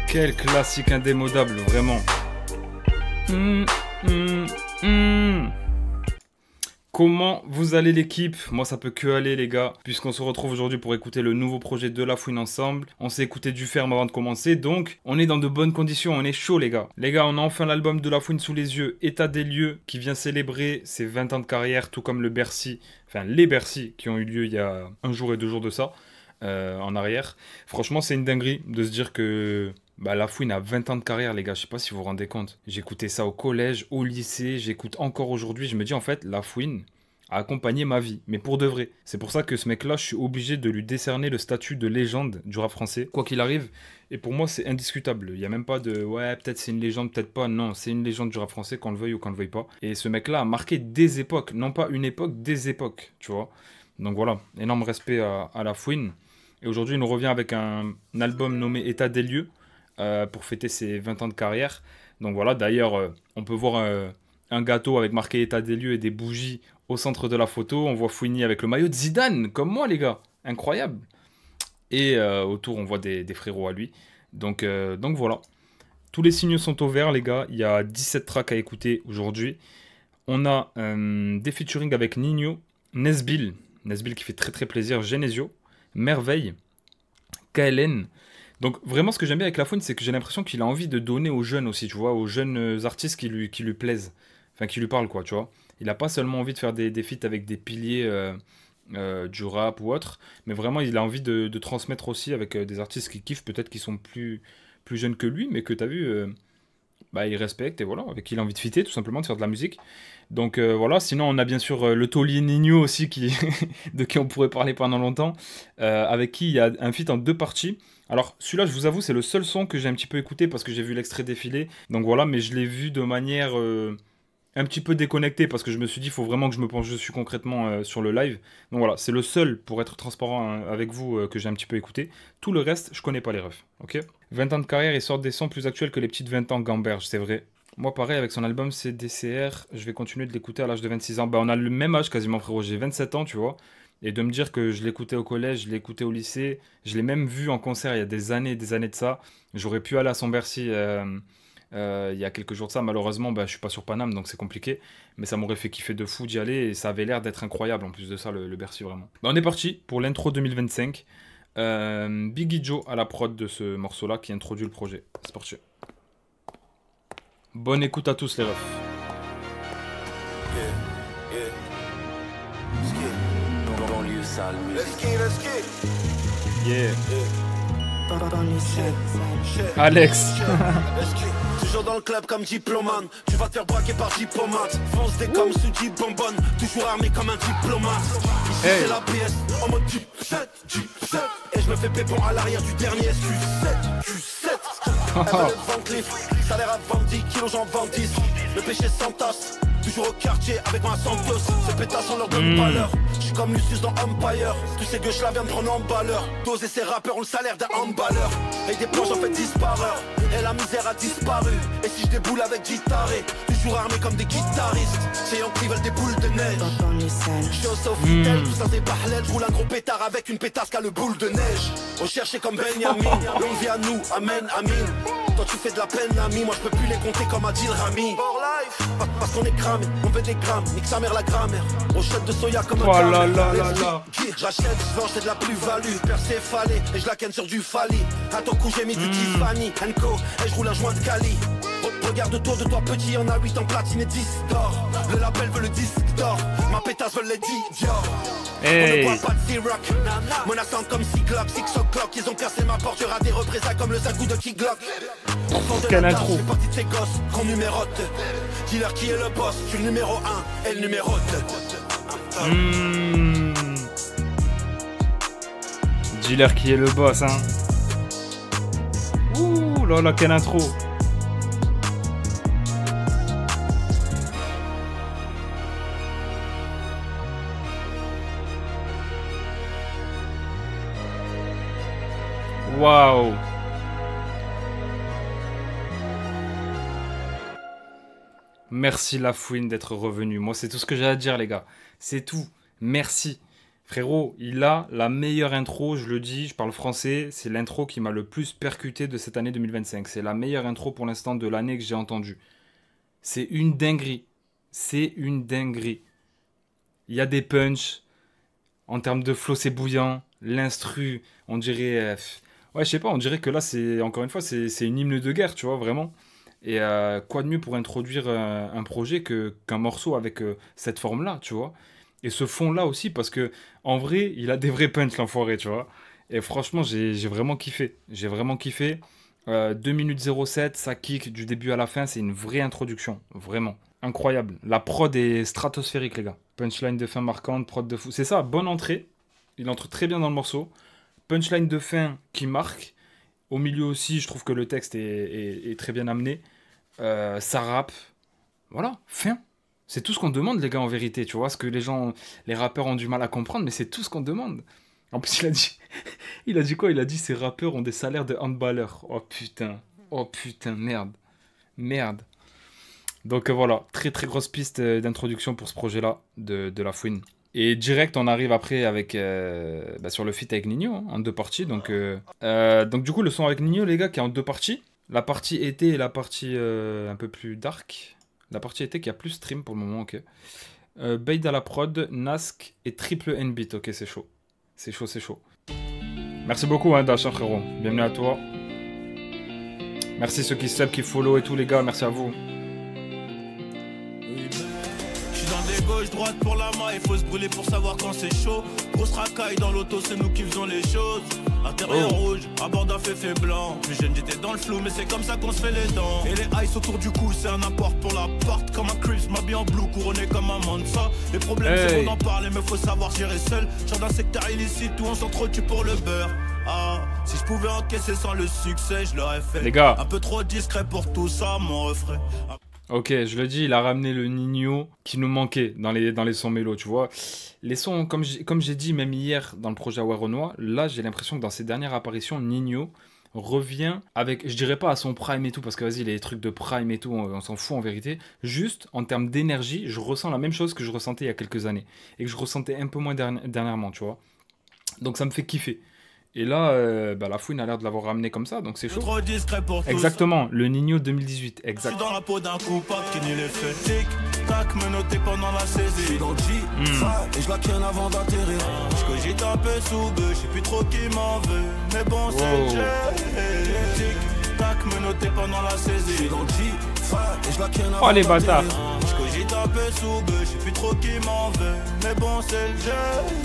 Quel classique indémodable, vraiment. Hum, hum, hum. Comment vous allez l'équipe? Moi ça peut que aller les gars, puisqu'on se retrouve aujourd'hui pour écouter le nouveau projet de La Fouine ensemble. On s'est écouté du ferme avant de commencer, donc on est dans de bonnes conditions, on est chaud les gars. Les gars, on a enfin l'album de La Fouine sous les yeux, État des lieux, qui vient célébrer ses 20 ans de carrière, tout comme le Bercy, enfin les Bercy qui ont eu lieu il y a un jour et 2 jours de ça, en arrière. Franchement c'est une dinguerie de se dire que... Bah, La Fouine a 20 ans de carrière, les gars, je sais pas si vous vous rendez compte. J'écoutais ça au collège, au lycée, j'écoute encore aujourd'hui. Je me dis, en fait, La Fouine a accompagné ma vie, mais pour de vrai. C'est pour ça que ce mec-là, je suis obligé de lui décerner le statut de légende du rap français, quoi qu'il arrive. Et pour moi, c'est indiscutable. Il n'y a même pas de, ouais, peut-être c'est une légende, peut-être pas. Non, c'est une légende du rap français, qu'on le veuille ou qu'on le veuille pas. Et ce mec-là a marqué des époques, non pas une époque, des époques, tu vois. Donc voilà, énorme respect à La Fouine. Et aujourd'hui, il nous revient avec un album nommé État des lieux. Pour fêter ses 20 ans de carrière. Donc voilà, d'ailleurs, on peut voir un gâteau avec marqué état des lieux et des bougies au centre de la photo. On voit Fouini avec le maillot de Zidane, comme moi les gars. Incroyable. Et autour, on voit des frérots à lui. Donc voilà. Tous les signaux sont au vert les gars. Il y a 17 tracks à écouter aujourd'hui. On a des featuring avec Nino, Nesbill qui fait très très plaisir, Genesio, Merveille, KLN. Donc vraiment ce que j'aime bien avec La Fouine, c'est que j'ai l'impression qu'il a envie de donner aux jeunes aussi, tu vois, aux jeunes artistes qui lui plaisent, enfin qui lui parlent quoi, tu vois. Il n'a pas seulement envie de faire des feats avec des piliers du rap ou autre, mais vraiment il a envie de transmettre aussi avec des artistes qui kiffent, peut-être qui sont plus jeunes que lui, mais que t'as vu, bah, il respecte et voilà, avec qui il a envie de fitter tout simplement, de faire de la musique. Donc voilà, sinon on a bien sûr le taulier Nino aussi, de qui on pourrait parler pendant longtemps, avec qui il y a un feat en 2 parties. Alors celui-là, je vous avoue, c'est le seul son que j'ai un petit peu écouté parce que j'ai vu l'extrait défiler. Donc voilà, mais je l'ai vu de manière un petit peu déconnectée parce que je me suis dit, il faut vraiment que je me penche dessus concrètement sur le live. Donc voilà, c'est le seul, pour être transparent avec vous, que j'ai un petit peu écouté. Tout le reste, je connais pas les refs, ok? 20 ans de carrière, ils sortent des sons plus actuels que les petites 20 ans Gamberge, c'est vrai. Moi, pareil, avec son album CDCR, je vais continuer de l'écouter à l'âge de 26 ans. Bah, on a le même âge quasiment, frérot. J'ai 27 ans, tu vois. Et de me dire que je l'écoutais au collège, je l'écoutais au lycée, je l'ai même vu en concert il y a des années et des années de ça. J'aurais pu aller à son Bercy il y a quelques jours de ça. Malheureusement, bah, je suis pas sur Paname, donc c'est compliqué. Mais ça m'aurait fait kiffer de fou d'y aller et ça avait l'air d'être incroyable en plus de ça, le Bercy, vraiment. Bah, on est parti pour l'intro 2025. Biggie Joe à la prod de ce morceau-là qui introduit le projet. C'est parti. Bonne écoute à tous les refs. Yeah, yeah. Banlieue sale musique. Let's get. Yeah. Banlieue sale. Alex. Toujours dans le club comme diplomate. Tu vas te faire braquer par diplomate. Fonce des comme sous Jeep bonbonne. Toujours armé comme un diplomate. Ici Hey. c'est la PS en mode Jeep 7, Jeep 7. Et je me fais pépon à l'arrière du dernier Q7, Q7. Elle veut le vendre les frics. Salaire à 20 kilos, j'en vends 10. Le péché s'entasse. Toujours au quartier avec ma Santos. Ces pétasses on leur donne pas l'heure. J'suis comme Lucius dans Empire. Tu sais que je la viens de prendre en balleur. Doser ces rappeurs ont le salaire d'un handballeur. Et des planches en fait dispareur. Et la misère a disparu. Et si je déboule avec guitaré, toujours armé comme des guitaristes. Ces Yankees veulent des boules de neige. Banlieue sale. J'suis au Sofitel, tout ça c'est parallèle. J'roule un gros pétard avec une pétasse qui a le boule de neige. On cherchait comme Benjamin. Longue vie à nous, amen, amin. Toi tu fais de la peine l'ami, moi je peux plus les compter comme Adil Rami. Parce qu'on est cramé, on veut des grammes, nique sa mère la grammaire. Rochette de soya comme un Oh là camel. là là là. J'achète, je vends, c'est de la plus-value. Percéphale, et je la ken sur du Fali. À ton cou j'ai mis du Tiffany Co, et je roule un joint de Cali. Regarde autour de toi petit, y'en a 8 en platine et 10 d'or. Le label veut le disque d'or, ma pétasse veut les 10 Dior. Hey. On ne boit pas de Ciroc, menaçant comme 6 Glock, 6 o'clock. Ils ont cassé ma porte, y'aura des représailles comme le Zagou de Kiglock. Enfant de Quel la intro. tâche, fais partie de ces gosses qu'on numérote. Dis-leur qui est le boss, je suis le numéro 1 et le numéro 2. Dis-leur qui est le boss, hein. Ouh là là, quelle intro. Waouh. Merci La Fouine d'être revenu. Moi, c'est tout ce que j'ai à dire, les gars. C'est tout. Merci. Frérot, il a la meilleure intro, je le dis, je parle français, c'est l'intro qui m'a le plus percuté de cette année 2025. C'est la meilleure intro pour l'instant de l'année que j'ai entendue. C'est une dinguerie. C'est une dinguerie. Il y a des punchs. En termes de flow, c'est bouillant. L'instru, on dirait... ouais, je sais pas, on dirait que là, c'est encore une fois, c'est une hymne de guerre, tu vois, vraiment. Et quoi de mieux pour introduire un projet qu'un morceau avec cette forme-là, tu vois. Et ce fond-là aussi, parce que en vrai, il a des vrais punchs, l'enfoiré, tu vois. Et franchement, j'ai vraiment kiffé. J'ai vraiment kiffé. 2 minutes 07, ça kick du début à la fin, c'est une vraie introduction, vraiment. Incroyable. La prod est stratosphérique, les gars. Punchline de fin marquante, prod de fou. C'est ça, bonne entrée. Il entre très bien dans le morceau. Punchline de fin qui marque. Au milieu aussi, je trouve que le texte est très bien amené. Ça rappe. Voilà, fin. C'est tout ce qu'on demande, les gars, en vérité. Tu vois, ce que les rappeurs ont du mal à comprendre, mais c'est tout ce qu'on demande. En plus, il a dit quoi? Il a dit ces rappeurs ont des salaires de handballeurs. Oh putain, merde. Merde. Donc voilà, très très grosse piste d'introduction pour ce projet-là de La Fouine. Et direct, on arrive après avec sur le feat avec Nino, hein, en deux parties. Donc du coup, le son avec Nino, les gars, qui est en deux parties. La partie été et la partie un peu plus dark. La partie été qui a plus stream pour le moment, ok. Baid à la prod, Nask et triple N-beat, ok, c'est chaud. C'est chaud, c'est chaud. Merci beaucoup, hein, Dasha, frérot. Bienvenue à toi. Merci ceux qui sub, qui follow et tout, les gars, merci à vous. Gauche, droite pour la main, il faut se brûler pour savoir quand c'est chaud. Grosse racaille dans l'auto, c'est nous qui faisons les choses. Intérieur rouge, à bord d'un féfé blanc. Plus jeune, j'étais dans le flou, mais c'est comme ça qu'on se fait les dents. Et les ice autour du cou, c'est un apport pour la porte. Comme un Crips, m'habille en blue, couronné comme un Mansa. Les problèmes, c'est qu'on en parle, mais faut savoir gérer seul. Genre d'un secteur illicite où on s'entretue pour le beurre. Ah, si je pouvais encaisser sans le succès, je l'aurais fait. Les gars. Un peu trop discret pour tout ça, mon refrain. Ok, je le dis, il a ramené le Nino qui nous manquait dans les sons mélo, tu vois. Les sons, comme j'ai dit même hier dans le projet Aware Renoir, là j'ai l'impression que dans ses dernières apparitions, Nino revient avec, je dirais pas à son prime et tout, parce que vas-y, les trucs de prime et tout, on s'en fout en vérité. Juste, en termes d'énergie, je ressens la même chose que je ressentais il y a quelques années. Et que je ressentais un peu moins dernièrement, tu vois. Donc ça me fait kiffer. Et là, La Fouine a l'air de l'avoir ramené comme ça, donc c'est chaud. Trop discret pour exactement, le Nino 2018, exact. Je suis dans la peau d'un coupable qui nie les faits. Tic, tac, menotté pendant la saisie. Je suis dans le G, et je la ken avant d'atterrir. Je cogite un peu sous bœuf, je sais plus trop qui m'en veut. Mais bon, c'est le jeu. Tic, tac, menotté pendant la saisie. Je suis dans le G, et je la ken avant oh les bâtards. Je cogite un peu sous bœuf, je sais plus trop qui m'en veut. Mais bon, c'est le jeu.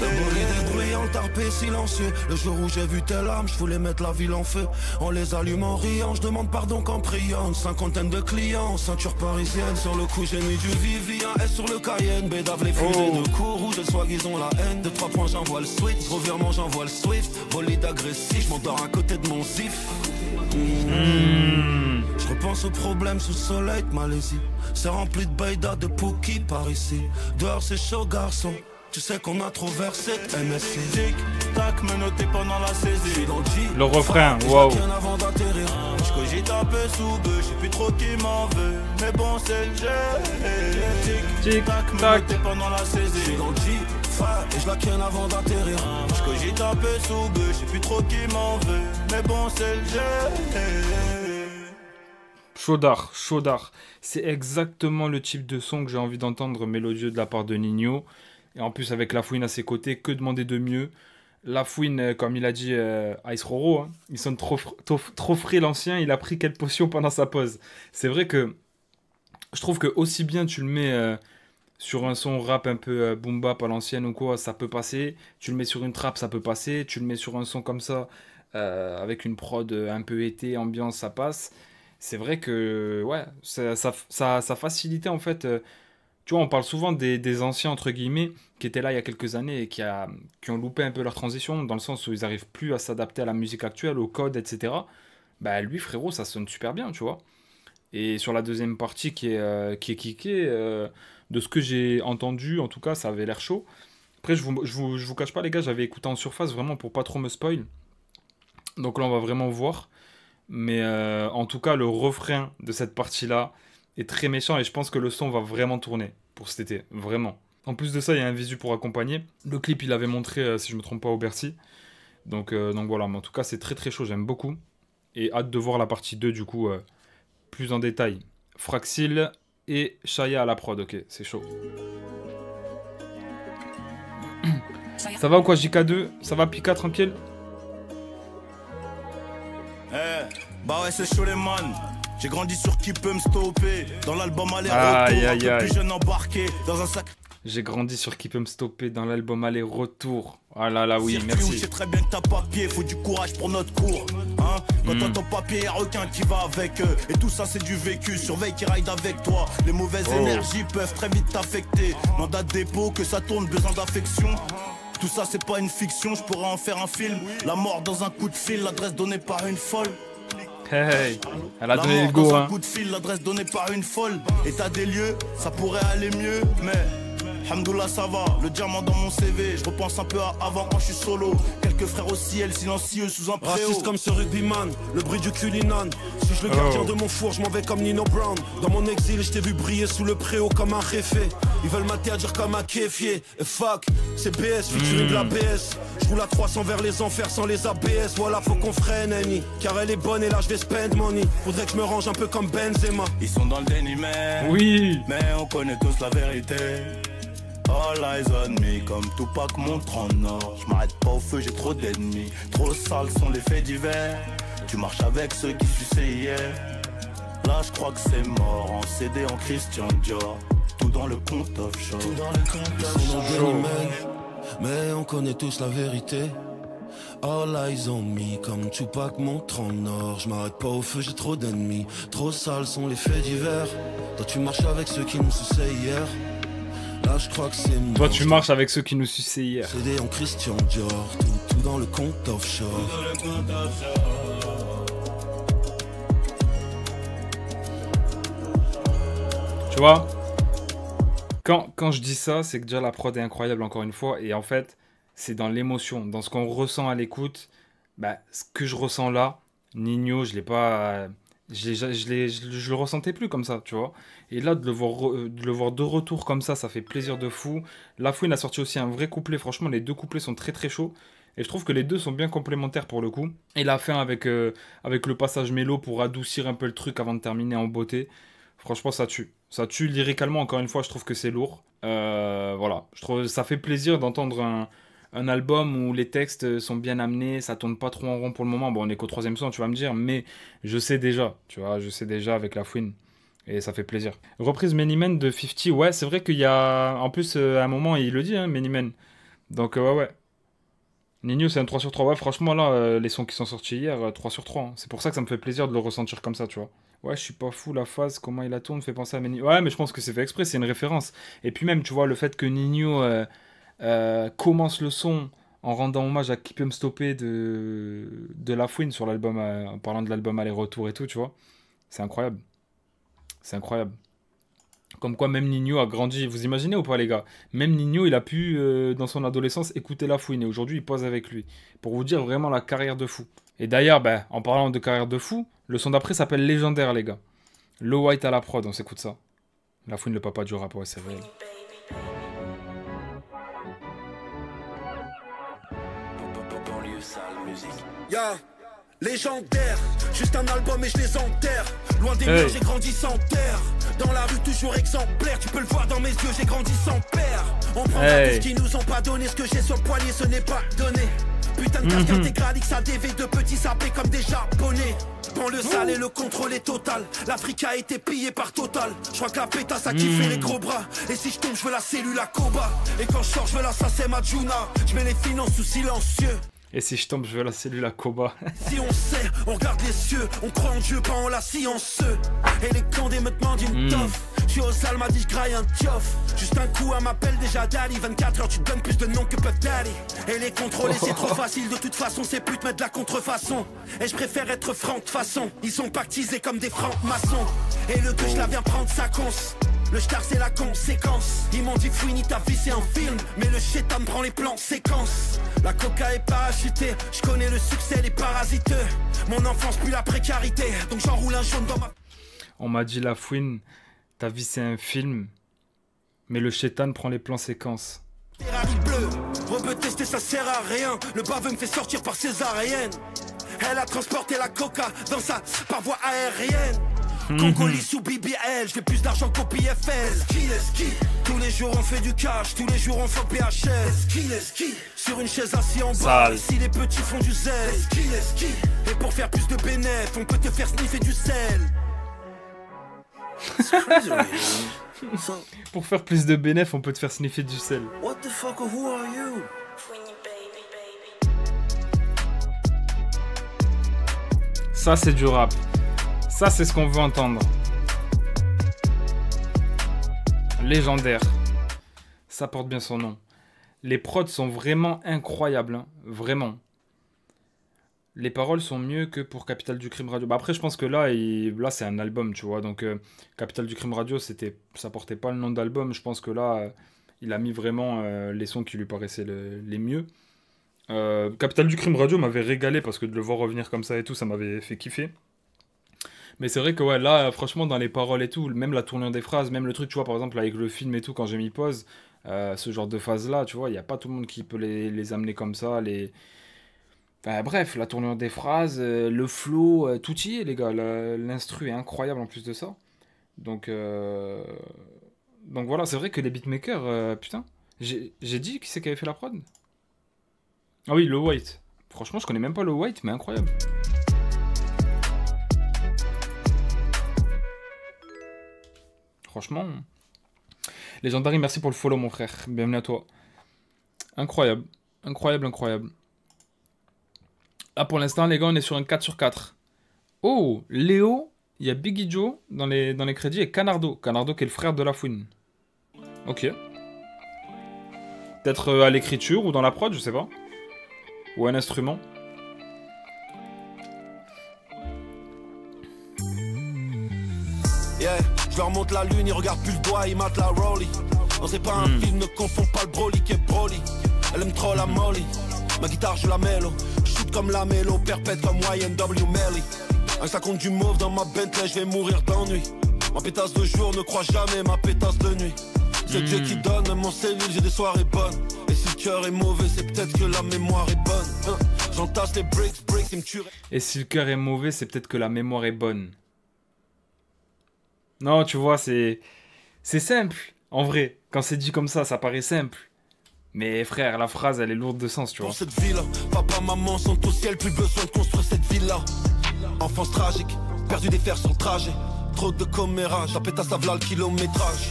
Le bolide bruyant, le tarpé silencieux. Le jour où j'ai vu tes larmes, je voulais mettre la ville en feu. On les allume en riant, je demande pardon qu'en priant. Une cinquantaine de clients, ceinture parisienne. Sur le coup, j'ai mis du Vivien S sur le Cayenne. Bédave les fusées de coups rouges, le swag, ils ont la haine. De 3 points, j'envoie le switch. Revirement, j'envoie le Swift. Bolide agressif, je m'endors à côté de mon zif. Je repense aux problèmes sous le soleil de Malaisie. C'est rempli de baïda, de Pookie par ici. Dehors c'est chaud garçon, tu sais qu'on a trop versé de MSC. Tic, tac, menotté pendant la saisie. Le refrain, wow. Je cogite un peu sous bœuf, je sais plus trop qui m'en veut. Mais bon c'est le jeu. Tic, tac, menotté pendant la saisie. Et je la ken avant d'atterrir. Je cogite un peu sous bœuf, je sais plus trop qui m'en veut. Mais bon c'est le jeu. Chaudard, chaudard. C'est exactement le type de son que j'ai envie d'entendre mélodieux de la part de Nino. Et en plus avec La Fouine à ses côtés, que demander de mieux? La Fouine, comme il a dit Ice Roro, hein, il sonne trop frais l'ancien, il a pris quelle potion pendant sa pause. C'est vrai que je trouve que aussi bien tu le mets sur un son rap un peu boom bap à l'ancienne ou quoi, ça peut passer. Tu le mets sur une trappe, ça peut passer. Tu le mets sur un son comme ça, avec une prod un peu été, ambiance, ça passe. C'est vrai que ouais, ça facilitait en fait. Tu vois, on parle souvent des anciens, entre guillemets, qui étaient là il y a quelques années et qui ont loupé un peu leur transition, dans le sens où ils n'arrivent plus à s'adapter à la musique actuelle, au code, etc. Bah lui, frérot, ça sonne super bien, tu vois. Et sur la deuxième partie qui est kickée, de ce que j'ai entendu, en tout cas, ça avait l'air chaud. Après, je vous cache pas, les gars, j'avais écouté en surface, vraiment, pour pas trop me spoil. Donc là, on va vraiment voir. Mais en tout cas, le refrain de cette partie-là est très méchant et je pense que le son va vraiment tourner pour cet été. Vraiment. En plus de ça, il y a un visu pour accompagner. Le clip, il avait montré, si je me trompe pas, au Bercy. Donc voilà, mais en tout cas, c'est très très chaud, j'aime beaucoup. Et hâte de voir la partie 2, du coup, plus en détail. Fraxil et Shaya à la prod, ok, c'est chaud. Ça va ou quoi, JK2? Ça va, Pika, tranquille? Bah ouais, c'est chaud les man. J'ai grandi sur qui peut me stopper. Dans l'album Aïe, aller-retour, aïe, aïe. plus jeune embarqué dans un sac. J'ai grandi sur qui peut me stopper dans l'album aller-retour. Ah là là, oui, Circuit où merci. je sais très bien que t'as papier, faut du courage pour notre cours. Hein, quand t'as ton papier, y'a requin qui va avec eux. Et tout ça c'est du vécu, surveille qui ride avec toi. Les mauvaises énergies peuvent très vite t'affecter. Mandat de dépôt, que ça tourne, besoin d'affection. Tout ça c'est pas une fiction, je pourrais en faire un film. La mort dans un coup de fil, l'adresse donnée par une folle. Hey, elle a La donné mort le go, dans un hein. coup de fil, l'adresse donnée par une folle. État des lieux, ça pourrait aller mieux, mais Hamdoullah ça va, le diamant dans mon CV. Je repense un peu à avant quand je suis solo. Quelques frères au ciel, silencieux sous un préau. Raciste comme ce rugbyman, le bruit du culinan. Suis-je le gardien de mon four, je m'en vais comme Nino Brown. Dans mon exil, je t'ai vu briller sous le préau comme un réfé. Ils veulent m'interdire comme un kéfier. Et fuck, c'est BS, featuring de la BS. Je roule à 300 vers les enfers sans les ABS. Voilà, faut qu'on freine, Annie. Car elle est bonne et là, je vais spend money. Faudrait que je me range un peu comme Benzema. Ils sont dans le déni, mais Oui. on connaît tous la vérité. All eyes on me, comme Tupac montre en or. Je m'arrête pas au feu, j'ai trop d'ennemis. Trop sales sont les faits divers. Tu marches avec ceux qui suçaient hier. Là je crois que c'est mort, en CD en Christian Dior. Tout dans le compte offshore. Tout dans le compte Ils sont dans le déni, mais on connaît tous la vérité. All eyes on me, comme Tupac montre en or. Je m'arrête pas au feu, j'ai trop d'ennemis. Trop sales sont les faits divers. Toi tu marches avec ceux qui nous suçaient hier. Là je crois que c'est mort. Toi, tu marches avec ceux qui nous suçaient hier. CD en Christian Dior, tout dans le compte offshore. Tu vois, quand je dis ça, c'est que déjà la prod est incroyable encore une fois. Et en fait, c'est dans l'émotion, dans ce qu'on ressent à l'écoute. Bah, ce que je ressens là, Nino, je l'ai pas... Je le ressentais plus comme ça, tu vois. Et là, de le voir de retour comme ça fait plaisir de fou. La Fouine a sorti aussi un vrai couplet. Franchement, les deux couplets sont très très chauds. Et je trouve que les deux sont bien complémentaires pour le coup. Et la fin avec le passage mélo pour adoucir un peu le truc avant de terminer en beauté. Franchement, ça tue. Ça tue lyricalement, encore une fois, je trouve que c'est lourd. Voilà, je trouve ça fait plaisir d'entendre un album où les textes sont bien amenés, ça tourne pas trop en rond pour le moment. Bon, on est qu'au 3e son, tu vas me dire, mais je sais déjà, tu vois, je sais déjà avec la Fouine. Et ça fait plaisir. Reprise Many Men de 50, ouais, c'est vrai qu'il y a... En plus, à un moment, il le dit, hein, Many Men. Donc, ouais. Nino, c'est un 3 sur 3. Ouais, franchement, là, les sons qui sont sortis hier, 3 sur 3. Hein. C'est pour ça que ça me fait plaisir de le ressentir comme ça, tu vois. Ouais, je suis pas fou, la phase, comment il la tourne, fait penser à Many... Ouais, mais je pense que c'est fait exprès, c'est une référence. Et puis même, tu vois, le fait que Nino commence le son en rendant hommage à Qui peut me stopper de La Fouine sur l'album, en parlant de l'album Aller-Retour et tout, tu vois. C'est incroyable. C'est incroyable. Comme quoi même Nino a grandi. Vous imaginez ou pas les gars? Même Nino il a pu dans son adolescence écouter La Fouine. Et aujourd'hui il pose avec lui. Pour vous dire vraiment la carrière de fou. Et d'ailleurs en parlant de carrière de fou, le son d'après s'appelle Légendaire les gars. Low White à la prod, on s'écoute ça. La Fouine le papa du rap, ouais c'est réel. Yeah. Légendaire, juste un album et je les enterre. Loin des murs, j'ai grandi sans terre. Dans la rue, toujours exemplaire. Tu peux le voir dans mes yeux, j'ai grandi sans père. On prend tout ce qu'ils nous ont pas donné. Ce que j'ai sur le poignet, ce n'est pas donné. Putain de casque intégral, XADV de petits sapés comme des japonais. Dans le sale et le contrôle est total. L'Afrique a été pillée par Total. Je crois que la pétasse a kiffé les gros bras. Et si je tombe, je veux la cellule à Koba. Et quand je sors, je veux l'assassin Majuna. Je mets les finances sous silencieux. Et si je tombe, je veux la cellule à Koba. Si on sait, on regarde les cieux, on croit en Dieu, pas en la science. Et les candés me demandent une toffe. Je suis au sale, m'a dit je graille un tioff. Juste un coup, elle m'appelle déjà Daddy. 24 heures, tu te donnes plus de noms que Puff Daddy. Et les contrôler, c'est trop facile. De toute façon, c'est plus de mettre de la contrefaçon. Et je préfère être franc de façon. Ils sont pactisés comme des francs-maçons. Et le que je la viens prendre sa conce. Le star c'est la conséquence. Ils m'ont dit Fouini ta vie c'est un film. Mais le chétan me prend les plans séquences. La coca est parachutée. Je connais le succès, les parasiteux. Mon enfance plus la précarité. Donc j'enroule un jaune dans ma... On m'a dit La Fouine, ta vie c'est un film. Mais le chétan prend les plans séquences. Ferrari bleu, rebeu tester ça sert à rien. Le baveux me fait sortir par césarienne. Elle a transporté la coca dans sa par voie aérienne. Congolais sous BBL, je fais plus d'argent qu'au PFL. Ski, tous les jours on fait du cash, tous les jours on fait PHL. Ski, sur une chaise assis en bas, si les petits font du zèle. Ski, et pour faire plus de bénéf, on peut te faire sniffer du sel. Pour faire plus de bénéf, on peut te faire sniffer du sel. What the fuck, who are you? Ça, c'est du rap. Ça, c'est ce qu'on veut entendre. Légendaire. Ça porte bien son nom. Les prods sont vraiment incroyables. Hein. Vraiment. Les paroles sont mieux que pour Capital du Crime Radio. Bah après, je pense que là, c'est un album, tu vois. Donc, Capital du Crime Radio, ça portait pas le nom d'album. Je pense que là, il a mis vraiment les sons qui lui paraissaient les mieux. Capital du Crime Radio m'avait régalé parce que de le voir revenir comme ça et tout, ça m'avait fait kiffer. Mais c'est vrai que ouais, là, franchement, dans les paroles et tout, même la tournure des phrases, même le truc, tu vois, par exemple, avec le film et tout, quand j'ai mis pause, ce genre de phase-là, tu vois, il n'y a pas tout le monde qui peut les amener comme ça, Enfin, bref, la tournure des phrases, le flow, tout y est, les gars. L'instru est incroyable en plus de ça. Donc voilà, c'est vrai que les beatmakers, putain, j'ai dit qui c'est qui avait fait la prod? Ah oui, Low White. Franchement, je connais même pas Low White, mais incroyable. Franchement. Légendary, merci pour le follow, mon frère. Bienvenue à toi. Incroyable. Incroyable, incroyable. Là, pour l'instant, les gars, on est sur un 4 sur 4. Oh, Léo, il y a Biggie Joe dans les crédits et Canardo. Canardo qui est le frère de La Fouine. Ok. Peut-être à l'écriture ou dans la prod, je sais pas. Ou un instrument. Yeah, je leur montre la lune, ils regardent plus le doigt, ils matent la Rolly. Non, c'est pas un film, ne confonds pas le Broly qui est Broly. Elle aime trop la Molly. Ma guitare, je la mélo. Shoot comme la mélo, perpète comme YNW Melly. Un sac du mauve dans ma Bentley, je vais mourir d'ennui. Ma pétasse de jour ne croit jamais ma pétasse de nuit. C'est Dieu qui donne, mon cellule, j'ai des soirées bonnes. Et si le cœur est mauvais, c'est peut-être que la mémoire est bonne. J'entasse les bricks, ils me tueraient. Et si le cœur est mauvais, c'est peut-être que la mémoire est bonne. Non, tu vois, c'est simple. En vrai, quand c'est dit comme ça paraît simple. Mais frère, la phrase, elle est lourde de sens, tu vois. Pour cette ville, papa, maman sont au ciel, plus besoin de construire cette ville-là. Enfance tragique, perdu des fers sur le trajet. Trop de commérages, la pétasse à v'là le kilométrage.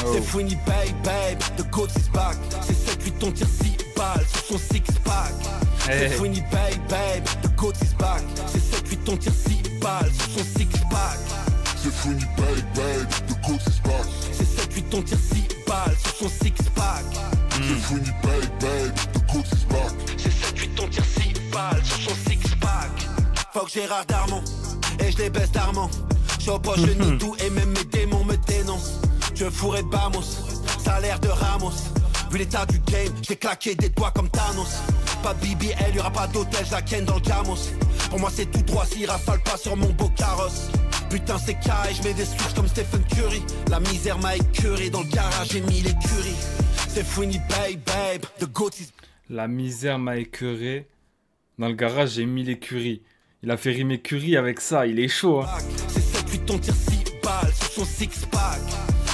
Oh. C'est Fouini, babe, the coach is back. C'est 7-8, on tire 6 balles sur son six-pack. C'est Fouini, babe, the coach is back. C'est 7-8, on tire 6 balles sur son six-pack. C'est Fouini, babe, the coach is back. C'est 7-8, on tire 6 balles sur son six-pack. C'est Fouini, babe, the coach is back. C'est 7-8, on tire 6 balles sur son six-pack. Fuck Gérard Darmon, et je les baisse d'Armand. J'suis au poche, je nie tout et même mes démons me dénoncent. Tu veux fourrer Bamos, ça a l'air de Ramos. Vu l'état du game, j'vais claquer des doigts comme Thanos. Pas de BBL, y'aura pas d'hôtel, j'la ken dans le camos. Pour moi c'est tout droit s'il rafale pas sur mon beau carrosse. Putain c'est carré, j'mets des switches comme Stephen Curry. La misère m'a écœuré, dans le garage j'ai mis l'écurie. C'est Fouini, babe, the goat is... La misère m'a écœuré, dans le garage j'ai mis l'écurie. Il a fait rimer curry avec ça, il est chaud hein. C'est 7-8, on tire 6 balles sur son six-pack.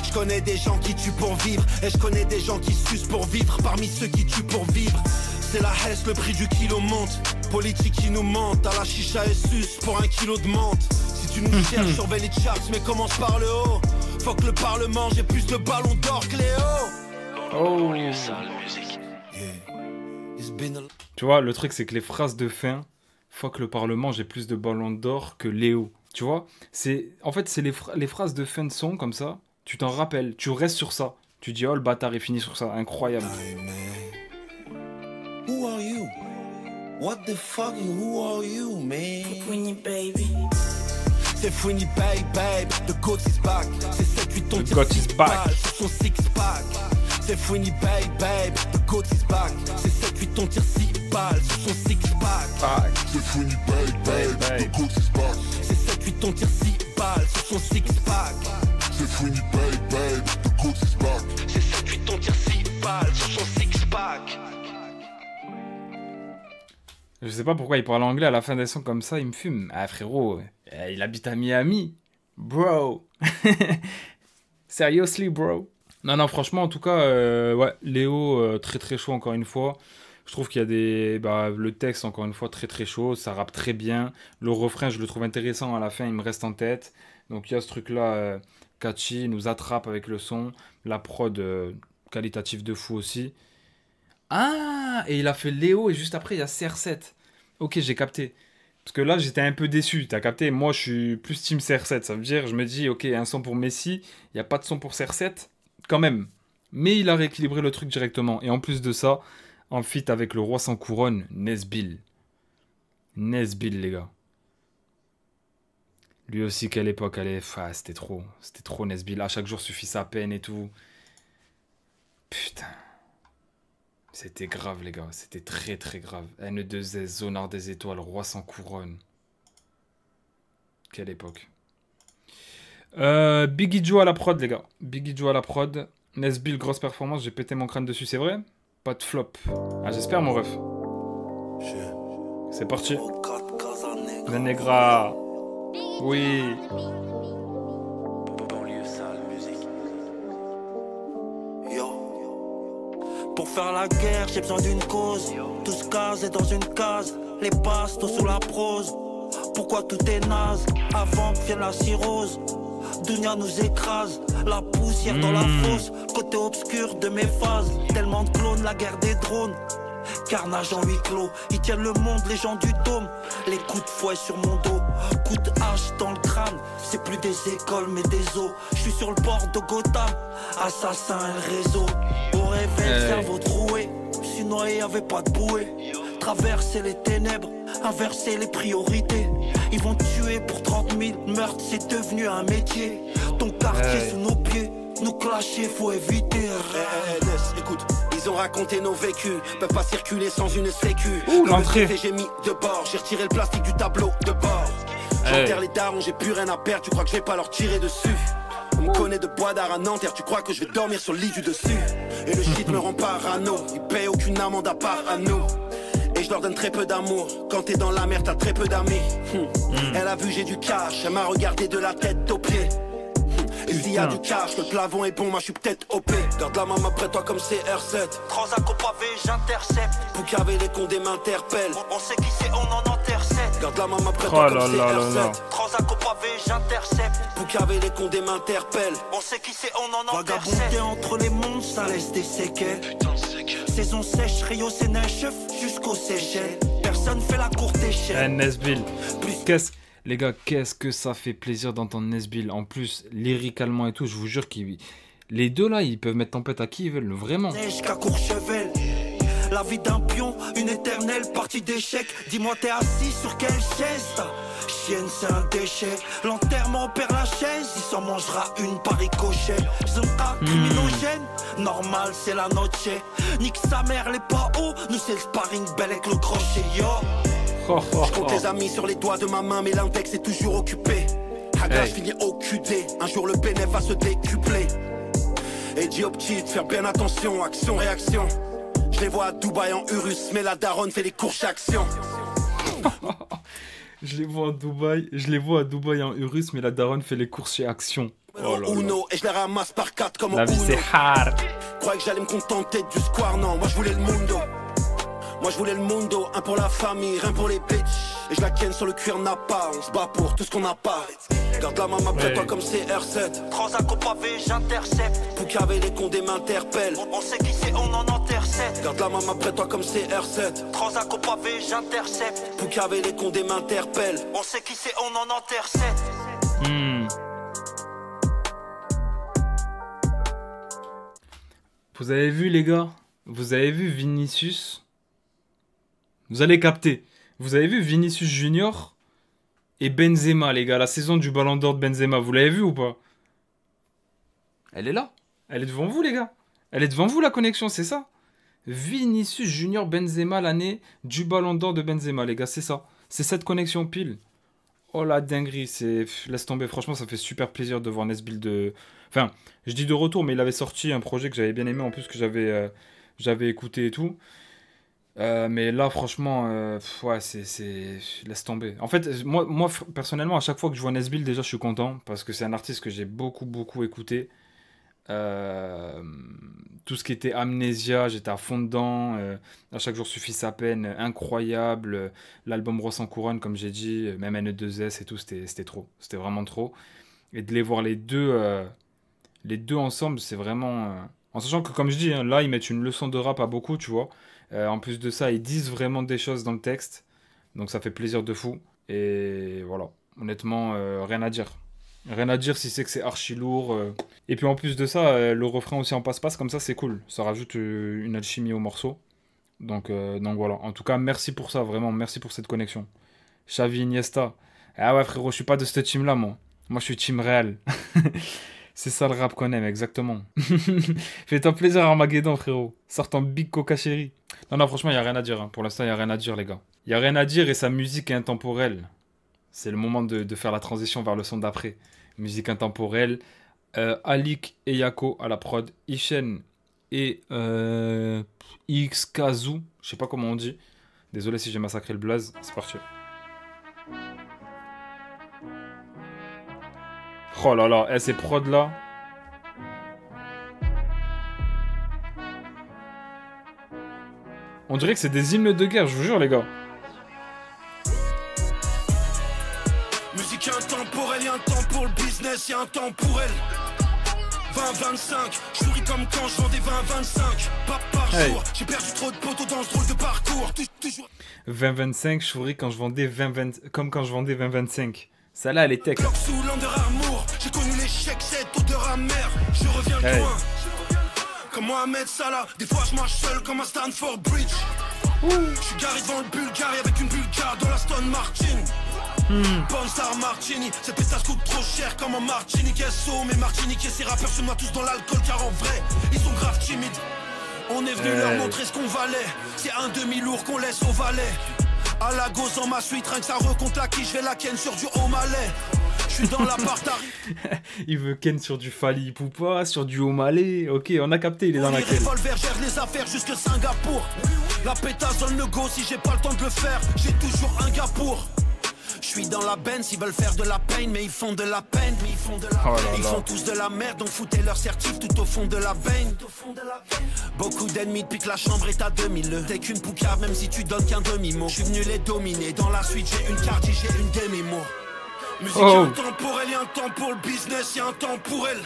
Je connais des gens qui tuent pour vivre, et je connais des gens qui sucent pour vivre. Parmi ceux qui tuent pour vivre, c'est la hesse, le prix du kilo monte. Politique qui nous mente, à la chicha et suce pour 1 kilo de menthe. Si tu nous cherches, surveille les charts, mais commence par le haut. Faut que le parlement, j'ai plus de ballons d'or que Léo. Oh. Tu vois, le truc c'est que les phrases de fin, fuck le parlement, j'ai plus de ballons d'or que Léo. Tu vois, en fait, c'est les phrases de fin de son comme ça. Tu t'en rappelles, tu restes sur ça. Tu dis, oh le bâtard est fini sur ça, incroyable. Who are you? What the fuck, who are you, man? Fouini, baby. C'est Fouini, babe, the goat is back. C'est 7-8, on tire 6 balles sur son six-pack. C'est Fouini, babe, the goat is back. C'est 7-8, on tire 6 balles sur son six-pack. C'est Fouini, babe, the coach is back. C'est 7-8, on tire 6 balles sur son six-pack. C'est Fouini, babe, the coach is back. C'est Je sais pas pourquoi il parle anglais à la fin des sons comme ça, il me fume. Ah frérot, il habite à Miami. Bro. Seriously, bro. Non, non, franchement, en tout cas, ouais, Léo, très très chaud encore une fois. Je trouve qu'il y a des... Bah, le texte, encore une fois, très très chaud. Ça rappe très bien. Le refrain, je le trouve intéressant. À la fin, il me reste en tête. Donc, il y a ce truc-là, catchy, il nous attrape avec le son. La prod, qualitative de fou aussi. Ah, et il a fait Léo, et juste après, il y a CR7. Ok, j'ai capté. Parce que là, j'étais un peu déçu. T'as capté? Moi, je suis plus team CR7. Ça veut dire, je me dis, ok, un son pour Messi. Il n'y a pas de son pour CR7. Quand même. Mais il a rééquilibré le truc directement. Et en plus de ça, en feat avec le roi sans couronne, Nesbill. Nesbill, les gars. Lui aussi, quelle époque, elle est... Ah, c'était trop. C'était trop Nesbill. À chaque jour suffit sa peine et tout. Putain. C'était grave, les gars. C'était très, très grave. N2S, Zonard des étoiles, roi sans couronne. Quelle époque. Biggie Joe à la prod, les gars. Biggie Joe à la prod. Nesbill, grosse performance. J'ai pété mon crâne dessus, c'est vrai? Pas de flop. Ah, j'espère, mon ref. C'est parti. Le Negra. Oui. Pour faire la guerre, j'ai besoin d'une cause. Tous casés dans une case, les bastos sous la prose. Pourquoi tout est naze? Avant que vienne la cirrhose. Dunia nous écrase, la poussière dans la fosse. Côté obscur de mes phases, tellement de clones, la guerre des drones. Carnage en huis clos, ils tiennent le monde, les gens du dôme. Les coups de fouet sur mon dos, coups de hache dans le crâne. C'est plus des écoles mais des eaux. Je suis sur le bord de Gotham, assassin et le réseau. Au réveil, cerveau troué, je suis noyé, y'avait pas de bouée. Traverser les ténèbres, inverser les priorités. Ils vont tuer pour 30 000, meurtre c'est devenu un métier. Ton quartier sous nos pieds, nous clasher faut éviter. Écoute, ils ont raconté nos vécus, peuvent pas circuler sans une sécu. L'entrée. J'ai mis de bord, j'ai retiré le plastique du tableau de bord. J'enterre les darons, j'ai plus rien à perdre, tu crois que je vais pas leur tirer dessus? On me connaît de bois d'art à Nanterre, tu crois que je vais dormir sur le lit du dessus? Et le shit me rend parano, ils payent aucune amende à part à nous. Et je leur donne très peu d'amour, quand t'es dans la mer t'as très peu d'amis. Elle a vu j'ai du cash, elle m'a regardé de la tête aux pieds. Et s'il y a du cash, le plafond est bon, moi je suis peut-être OP. Garde la main après toi comme CR7. Transac au pavé, j'intercepte. Poucave les condés m'interpellent. On sait qui c'est, on en intercepte. Garde la main après toi comme CR7. Transac au pavé, j'intercepte. Poucave les condés m'interpellent. On sait qui c'est, on en intercepte. Vagabonder entre les mondes, ça laisse des séquelles. Saison sèche, Rio c'est neige, jusqu'aux Seychelles. Personne fait la courte échelle. Nesbill. Les gars, qu'est-ce que ça fait plaisir d'entendre Nesbill. En plus, lyricalement et tout, je vous jure qu'ils... Les deux là, ils peuvent mettre tempête à qui ils veulent, vraiment. Neige qu'à Courchevel. La vie d'un pion, une éternelle partie d'échecs. Dis-moi t'es assis sur quelle chaise? Ta chienne c'est un déchet. L'enterrement perd la chaise, il s'en mangera une par ricochet. Zone A criminogène, normal c'est la noche. Nique sa mère les pas hauts, nous c'est le sparring bel avec le crochet yo. Je compte les amis sur les doigts de ma main, mais l'index est toujours occupé. Haga, je finis au QD, un jour le bénéf va se décupler. Et dis aux petites, faire bien attention, action-réaction. Je les vois à Dubaï en Urus, mais la daronne fait les courses action. Je les vois à Dubaï en Urus, mais la daronne fait les courses chez Action. Oh là Uno, et je les ramasse par 4 comme la vie c'est hard. Croyais que j'allais me contenter du square, non, moi je voulais le mundo. Moi je voulais le mundo, un pour la famille, rien pour les bitches. Et je la ken sur le cuir Napa, on se bat pour tout ce qu'on n'a pas. Garde la main après toi comme CR7. Transac au pavé, j'intercepte. Poucave les condés m'interpellent. On sait qui c'est, on en intercepte. Garde la main après toi comme CR7. Transac au pavé, j'intercepte. Poucave les condés m'interpellent. On sait qui c'est, on en intercepte. Vous avez vu les gars? Vous avez vu Vinicius? Vous allez capter. Vous avez vu Vinicius Junior et Benzema, les gars, la saison du Ballon d'Or de Benzema. Vous l'avez vu ou pas? Elle est là. Elle est devant vous, les gars. Elle est devant vous, la connexion, c'est ça. Vinicius Junior Benzema, l'année du Ballon d'Or de Benzema, les gars, c'est ça. C'est cette connexion pile. Oh la dinguerie, c'est... Laisse tomber, franchement, ça fait super plaisir de voir Nesbill de... Enfin, je dis de retour, mais il avait sorti un projet que j'avais bien aimé, en plus que j'avais écouté et tout. Mais là, franchement, ouais, laisse tomber. En fait, moi, personnellement, à chaque fois que je vois Nesbill, déjà, je suis content parce que c'est un artiste que j'ai beaucoup, beaucoup écouté. Euh, Tout ce qui était Amnésia, j'étais à fond dedans. À chaque jour suffit sa peine, incroyable. L'album Roi sans couronne, comme j'ai dit, même NE2S et tout, c'était trop. C'était vraiment trop. Et de les voir les deux ensemble, c'est vraiment. En sachant que, comme je dis, hein, là, ils mettent une leçon de rap à beaucoup, tu vois. En plus de ça, ils disent vraiment des choses dans le texte. Donc ça fait plaisir de fou. Et voilà. Honnêtement, rien à dire. Rien à dire si c'est que c'est archi lourd. Et puis en plus de ça, le refrain aussi en passe-passe, comme ça, c'est cool. Ça rajoute une alchimie au morceau. Donc voilà. En tout cas, merci pour ça, vraiment. Merci pour cette connexion. Xavi Iniesta. Ah ouais, frérot, je suis pas de cette team-là, moi. Moi, je suis team Real. C'est ça le rap qu'on aime, exactement. Fais-toi plaisir, Armageddon, frérot. Sors ton Big Coca Chéri. Non, non, franchement, il n'y a rien à dire. Hein. Pour l'instant, il n'y a rien à dire, les gars. Il n'y a rien à dire et sa musique est intemporelle. C'est le moment de faire la transition vers le son d'après. Musique intemporelle. Alik et Yako à la prod. Ishen et X Kazu. Je sais pas comment on dit. Désolé si j'ai massacré le blaze. C'est parti. Oh là là, ces prods là. On dirait que c'est des hymnes de guerre, je vous jure, les gars. Musique intemporelle, y'a un temps pour le business, y'a un temps pour elle. 20-25, je souris comme quand je vendais 20-25. Pas par jour, j'ai perdu trop de poteaux dans ce drôle de parcours. 20-25, je souris quand je vendais 20-20, comme quand je vendais 20-25. Ça là, elle est tech. Sous l'Under Armour, j'ai connu l'échec, cette odeur amère. Je reviens de loin, comme Mohamed Salah. Des fois je marche seul comme à Stanford Bridge. Je suis garé devant le Bulgarie avec une Bulgare dans la Stone Martin. Bonstar Martini, cette pétasse coûte trop cher comme en Martinique. SO, mais Martinique et ses rappeurs se noient tous dans l'alcool car en vrai, ils sont grave timides. On est venu leur montrer ce qu'on valait. C'est un demi-lourd qu'on laisse au valet. À la gauze en ma suite, rien que ça recompte la qui je vais la ken sur du O'Malley. Je suis dans l'appart. Il veut ken sur du Fali Poupa, sur du O'Malley. Ok, on a capté, il est dans la ken. Revolver, gère les affaires jusque Singapour. La pétasse dans le go, si j'ai pas le temps de le faire, j'ai toujours un gars pour. Je suis dans la Benz, ils veulent faire de la peine, mais ils font de la peine, mais ils font de la peine. Ils font tous de la merde, donc foutez leur certif tout au fond de la baigne. Beaucoup d'ennemis depuis que la chambre est à 2000. T'es qu'une poucave, même si tu donnes qu'un demi-mot. Je suis venu les dominer, dans la suite j'ai une carte, j'ai une demi-mot. Musique y'a un temps pour elle, y'a un temps pour le business, y'a un temps pour elle.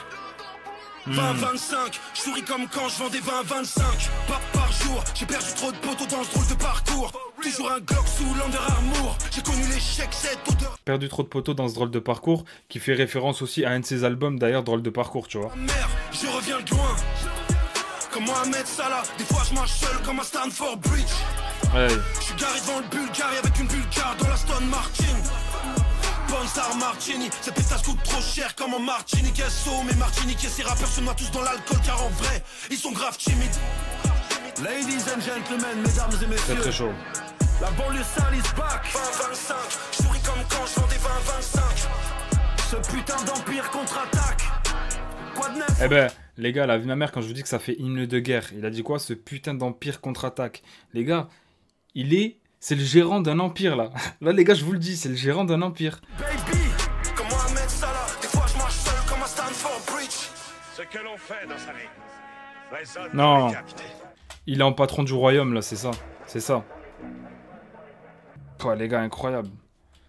20-25, je souris comme quand je vendais 20-25. Pas par jour, j'ai perdu trop de poteaux dans ce drôle de parcours. Toujours un Glock sous l'Under Armour. J'ai connu l'échec, cette odeur. Perdu trop de poteaux dans ce drôle de parcours, qui fait référence aussi à un de ses albums d'ailleurs, drôle de parcours, tu vois. Mère, je reviens de loin. Comme Mohamed Salah, des fois je marche seul comme à Stanford Bridge. Je suis garé devant le Bulgarie avec une Bulgare dans la Stone Martin. Bonstar Martini, cette pétasse coûte trop cher comme en Martinique. SO, mais Martinique et ses rappeurs se noient tous dans l'alcool car en vrai, ils sont grave timides. Ladies and gentlemen, mesdames et messieurs. Très chaud. La banlieue sale is back. 20-25, je souris comme quand je vendais 20-25. Ce putain d'empire contre-attaque. Quoi de neuf? Eh ben, les gars, la vie de ma mère, quand je vous dis que ça fait hymne de guerre, il a dit quoi? Ce putain d'empire contre-attaque. Les gars, c'est le gérant d'un empire, là. Là, les gars, je vous le dis, c'est le gérant d'un empire. Baby, comme Mohamed Salah, des fois je marche seul comme à Stanford Bridge. Ce que l'on fait dans sa vie. Résonne Non. dans les cavités. Il est en patron du royaume, là, c'est ça. C'est ça. Oh, les gars, incroyable.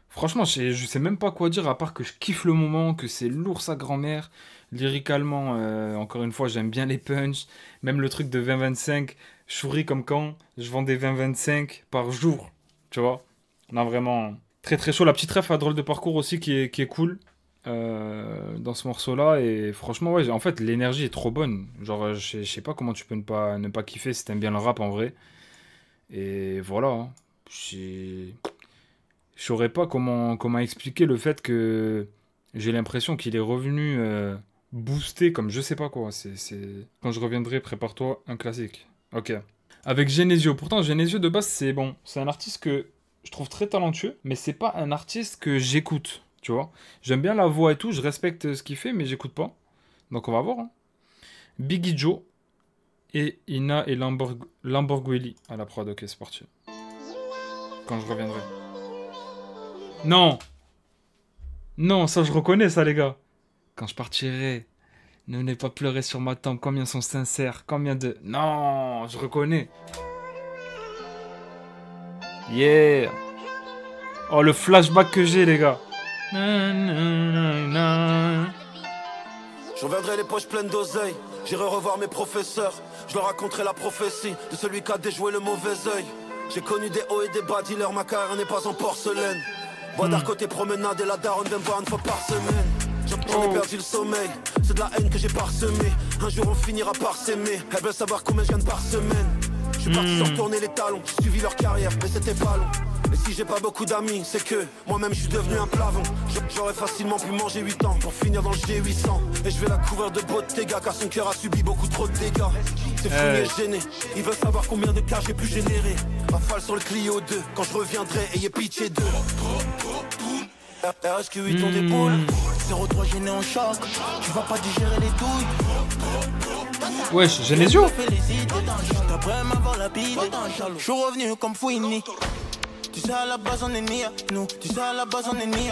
Franchement, je sais même pas quoi dire, à part que je kiffe le moment, que c'est lourd sa grand-mère. Lyricalement, encore une fois, j'aime bien les punchs. Même le truc de 20-25, je souris comme quand je vendais 20-25 par jour. Tu vois? Non, vraiment, très très chaud. La petite ref à drôle de parcours aussi qui est cool dans ce morceau-là. Et franchement, ouais, en fait, l'énergie est trop bonne. Genre, je sais pas comment tu peux ne pas kiffer si t'aimes bien le rap en vrai. Et voilà, hein. Je saurais pas comment expliquer le fait que j'ai l'impression qu'il est revenu boosté comme je sais pas quoi. Quand je reviendrai, prépare-toi, un classique. Ok. Avec Genesio. Pourtant, Genesio de base, c'est bon. C'est un artiste que je trouve très talentueux, mais c'est pas un artiste que j'écoute. Tu vois? J'aime bien la voix et tout, je respecte ce qu'il fait, mais j'écoute pas. Donc on va voir. Hein. Biggie Joe. et Ina et Lamborghini à la prod. Ok, c'est parti. Quand je reviendrai. Non! Non, ça je reconnais ça les gars. Quand je partirai, ne venez pas pleurer sur ma tombe. Combien sont sincères? Combien de... Non, je reconnais. Yeah! Oh, le flashback que j'ai les gars. Je reviendrai les poches pleines d'oseille. J'irai revoir mes professeurs. Je leur raconterai la prophétie de celui qui a déjoué le mauvais œil. J'ai connu des hauts et des bas dealers, ma carrière n'est pas en porcelaine. Bois d'art côté promenade et la daronne vient me voir une fois par semaine. J'en ai perdu le sommeil, c'est de la haine que j'ai parsemée. Un jour on finira par s'aimer, elles veulent savoir combien je gagne par semaine. Je suis parti sans tourner les talons, j'ai suivi leur carrière, mais c'était pas long. Et si j'ai pas beaucoup d'amis, c'est que moi-même je suis devenu un plavon. J'aurais facilement pu manger 8 ans pour finir dans le G800. Et je vais la couvrir de Bottega car son cœur a subi beaucoup trop de dégâts. C'est fou et gêné, ils veulent savoir combien de cas j'ai pu générer. Rafale sur le Clio 2, quand je reviendrai, ayez pitié d'eux. RSQ8 on déboule, 03 gêné en choc. Tu vas pas digérer les douilles. Wesh, Genesio. Je suis revenu comme Fouini. Tu sais à la base on est nés, nous, tu sais à la base on est nés.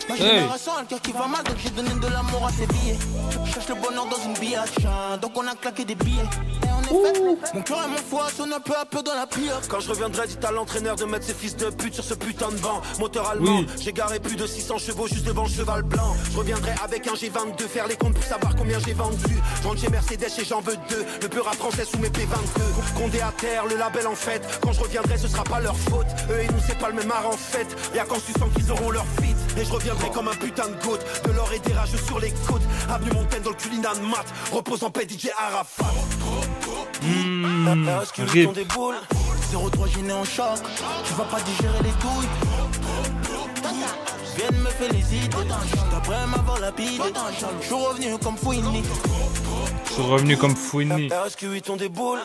Ma génération a le cœur qui va mal, donc j'ai donné de l'amour à ses billets. Je cherche le bonheur dans une biatch, donc on a claqué des billets. Et on est fait, mon cœur et mon foie sonnent un peu à peu dans la prière. Quand je reviendrai, dites à l'entraîneur de mettre ses fils de pute sur ce putain de banc. Moteur allemand, j'ai garé plus de 600 chevaux juste devant le cheval blanc. Je reviendrai avec un G22, faire les comptes pour savoir combien j'ai vendu. Je rentre chez Mercedes et j'en veux deux, le peur à français sous mes P22. Condé à terre, le label en fait. Quand je reviendrai, ce sera pas leur faute. Eux et nous, c'est pas le même art en fait. Y'a quand tu sens qu'ils auront leur fit. Et je reviendrai comme un putain de goutte. De l'or et des rageux sur les côtes. Avenue Montaigne dans le culinan mat. Repose en paix DJ Arafat. Rip. 03 gêné en choc. Tu vas pas digérer les douilles. Viens me féliciter. Après m'avoir lapidé. Je suis revenu comme Fouini. Je suis revenu comme Fouini. RSQ8 on déboule.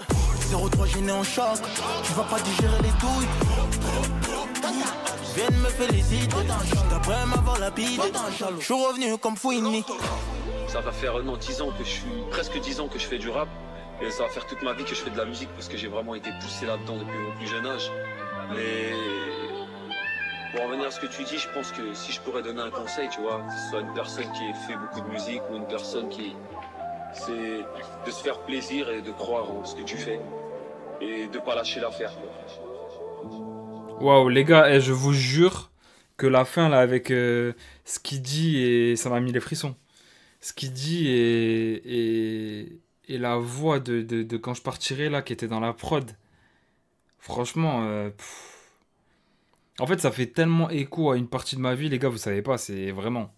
03 gêné en choc. Tu vas pas digérer les douilles. Viens me féliciter. Après m'avoir lapidé. Je suis revenu comme Fouini. Ça va faire 10 ans que je suis, presque 10 ans que je fais du rap. Et ça va faire toute ma vie que je fais de la musique parce que j'ai vraiment été poussé là-dedans depuis mon plus jeune âge. Mais pour en revenir à ce que tu dis, je pense que si je pourrais donner un conseil, tu vois, que ce soit une personne qui fait beaucoup de musique ou une personne qui... c'est de se faire plaisir et de croire en ce que tu fais. Et de pas lâcher l'affaire. Waouh, les gars, je vous jure que la fin, là, avec ce qu'il dit, et ça m'a mis les frissons. Ce qu'il dit et la voix de quand je partirai, là, qui était dans la prod. Franchement, en fait, ça fait tellement écho à une partie de ma vie, les gars, vous savez pas, c'est vraiment...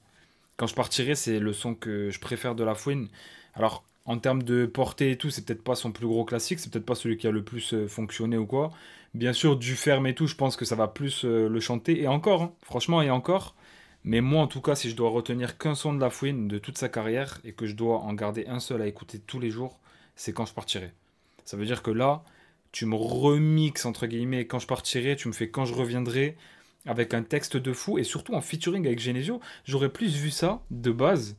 Quand je partirai, c'est le son que je préfère de La Fouine. Alors, en termes de portée et tout, c'est peut-être pas son plus gros classique, c'est peut-être pas celui qui a le plus fonctionné ou quoi. Bien sûr, du ferme et tout, je pense que ça va plus le chanter. Et encore, hein, franchement, et encore. Mais moi, en tout cas, si je dois retenir qu'un son de La Fouine de toute sa carrière et que je dois en garder un seul à écouter tous les jours, c'est Quand je partirai. Ça veut dire que là, tu me remixes, entre guillemets, Quand je partirai, tu me fais Quand je reviendrai, avec un texte de fou, et surtout en featuring avec Genesio. J'aurais plus vu ça, de base,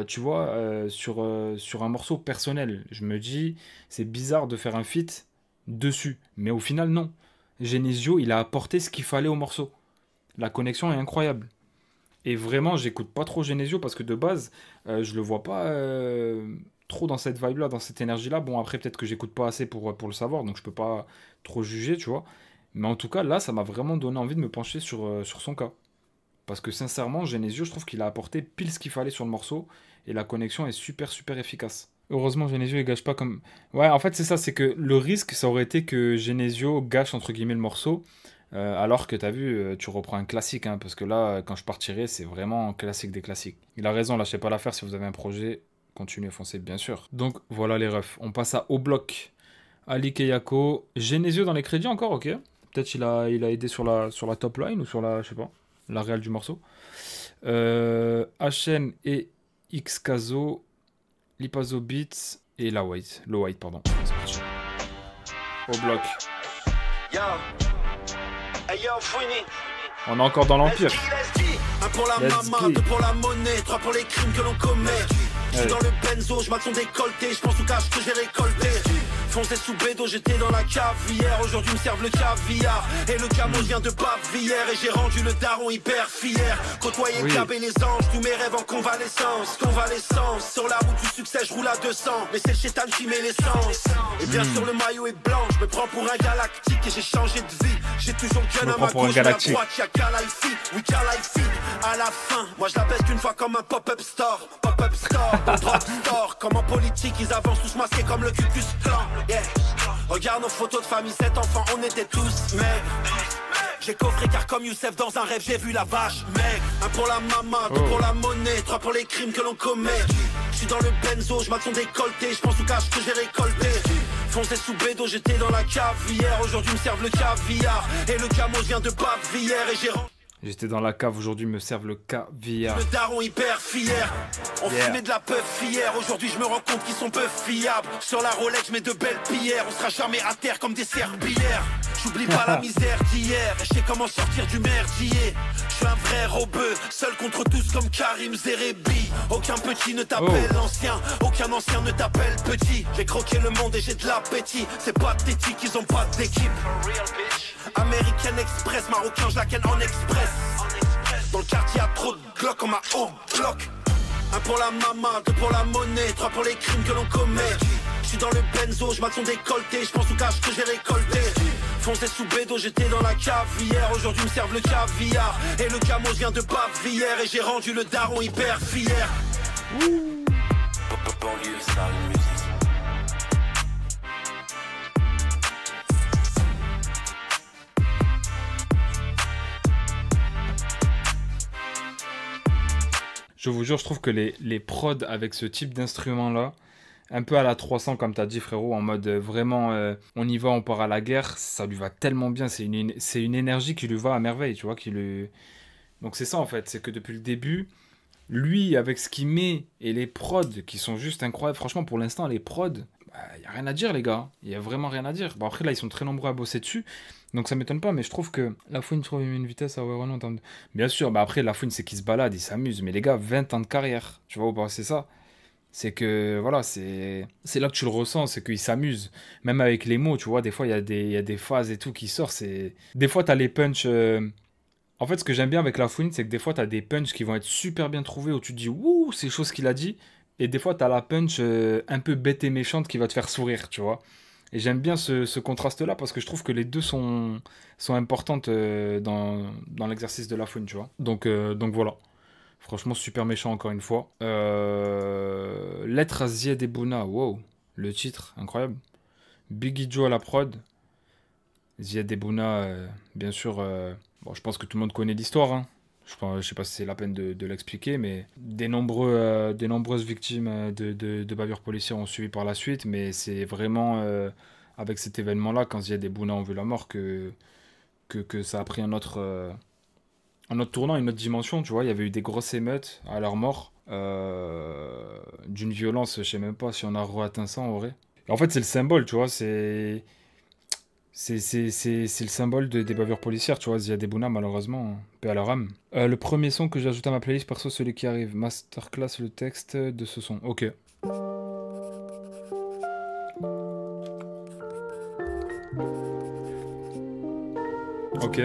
tu vois, sur un morceau personnel. Je me dis, c'est bizarre de faire un feat dessus. Mais au final, non. Genesio, il a apporté ce qu'il fallait au morceau. La connexion est incroyable. Et vraiment, j'écoute pas trop Genesio parce que de base, je le vois pas trop dans cette vibe-là, dans cette énergie-là. Bon, après, peut-être que j'écoute pas assez pour le savoir, donc je peux pas trop juger, tu vois. Mais en tout cas, là, ça m'a vraiment donné envie de me pencher sur son cas. Parce que sincèrement, Genesio, je trouve qu'il a apporté pile ce qu'il fallait sur le morceau. Et la connexion est super, super efficace. Heureusement, Genesio, il gâche pas comme... Ouais, en fait, c'est ça, c'est que le risque, ça aurait été que Genesio gâche, entre guillemets, le morceau. Alors que t'as vu, tu reprends un classique, hein, parce que là, Quand je partirai, c'est vraiment un classique des classiques. Il a raison, lâchez pas l'affaire si vous avez un projet, continuez, foncez, bien sûr. Donc voilà les refs, on passe à Au Bloc. Ali Keyako, Genesio dans les crédits encore, ok. Peut-être il a aidé sur la top line ou sur la, je sais pas, la réelle du morceau. HN et Xkazo, Lipazo Beats et La White, Low White, pardon. C'est parti. Au Bloc. Yo. Hey yo, Fouini. On est encore dans l'Empire. Un pour la maman, deux pour la monnaie, trois pour les crimes que l'on commet. Je suis dans le benzo, je mate son décolleté, je pense au cash que j'ai récolté. Foncé sous bédo, j'étais dans la cave hier. Aujourd'hui me servent le caviar. Et le camo vient de Bavière. Et j'ai rendu le daron hyper fier. Côtoyer le diable et les anges, tous mes rêves en convalescence. Convalescence, sur la route du succès, je roule à 200. Mais c'est le chétan qui met l'essence. Et bien sûr le maillot est blanc, je me prends pour un galactique. Et j'ai changé de vie, j'ai toujours gun à ma gauche, à droite, y'a Califi. Oui, Califi, à la fin, moi je la baisse qu'une fois comme un pop-up store. Pop-up store, dans drugstore. Comme en politique, ils avancent tous masqués comme le Cucus Clan. Yeah. Regarde nos photos de famille, 7 enfants, on était tous maigres. J'ai coffré car comme Youssef dans un rêve, j'ai vu la vache maigre. Un pour la maman, deux pour la monnaie, 3 pour les crimes que l'on commet. J'suis dans le benzo, j'm'attends décolleté, j'pense au cash que j'ai récolté. Foncé sous bédo, j'étais dans la cave hier. Aujourd'hui me servent le caviar. Et le camo vient de Bavière. Et j'ai J'étais dans la cave, aujourd'hui me servent le caviar. Le daron hyper fier. On fumait de la puff hier. Aujourd'hui je me rends compte qu'ils sont peu fiables. Sur la Rolex je mets de belles pierres. On sera jamais à terre comme des serpillères. J'oublie pas la misère d'hier. Et je sais comment sortir du merdier. Je suis un vrai robeux, seul contre tous comme Karim Zerebi. Aucun petit ne t'appelle ancien. Aucun ancien ne t'appelle petit. J'ai croqué le monde et j'ai de l'appétit. C'est pathétique, ils ont pas d'équipe. American Express, marocain, je la ken en express. Dans le quartier y'a trop de Glock, on m'a haut bloc. 1 pour la maman, 2 pour la monnaie, 3 pour les crimes que l'on commet. J'suis dans le benzo, j'm'attends décolleté, j'pense au cash que j'ai récolté. Foncé sous bédo, j'étais dans la cave hier. Aujourd'hui me servent le caviar. Et le camo vient de Bavière. Et j'ai rendu le daron hyper fier. Banlieue, sale musique. Je vous jure, je trouve que les prods avec ce type d'instrument-là, un peu à la 300 comme t'as dit frérot, en mode vraiment on y va, on part à la guerre, ça lui va tellement bien, c'est une énergie qui lui va à merveille, tu vois, donc c'est ça en fait, c'est que depuis le début, lui avec ce qu'il met et les prods qui sont juste incroyables, franchement pour l'instant les prods, y a rien à dire les gars, il y a vraiment rien à dire. Bon après là ils sont très nombreux à bosser dessus, donc ça m'étonne pas, mais je trouve que Lafouine trouve une vitesse à Renault en termes de... Bien sûr, bah après Lafouine c'est qu'il se balade, il s'amuse, mais les gars 20 ans de carrière, tu vois ou pas, c'est ça. C'est que, voilà, c'est là que tu le ressens, c'est qu'il s'amuse. Même avec les mots, tu vois, des fois, il y a des phases et tout qui sortent. Des fois, tu as les punchs... En fait, ce que j'aime bien avec Lafouine, c'est que des fois, tu as des punchs qui vont être super bien trouvés, où tu te dis, ouh, c'est chose qu'il a dit. Et des fois, tu as la punch un peu bête et méchante qui va te faire sourire, tu vois. Et j'aime bien ce contraste-là, parce que je trouve que les deux sont importantes dans l'exercice de Lafouine, tu vois. Donc voilà. Franchement, super méchant encore une fois. Lettre à Zied Ebouna, wow. Le titre, incroyable. Biggie Joe à la prod. Zied Ebouna, bien sûr, bon, je pense que tout le monde connaît l'histoire. Hein. Je sais pas si c'est la peine de l'expliquer, mais des nombreuses victimes de bavures policières ont suivi par la suite. Mais c'est vraiment avec cet événement-là, quand Zied Ebouna ont vu la mort, que ça a pris un autre tournant, une autre dimension, tu vois. Il y avait eu des grosses émeutes à leur mort, d'une violence, je sais même pas si on a atteint ça en vrai. Et en fait, c'est le symbole, tu vois, c'est le symbole des bavures policières, tu vois. Zied Ebouna, malheureusement, paix à leur âme. Le premier son que j'ai ajouté à ma playlist, perso, celui qui arrive. Masterclass, le texte de ce son. Ok. Ok.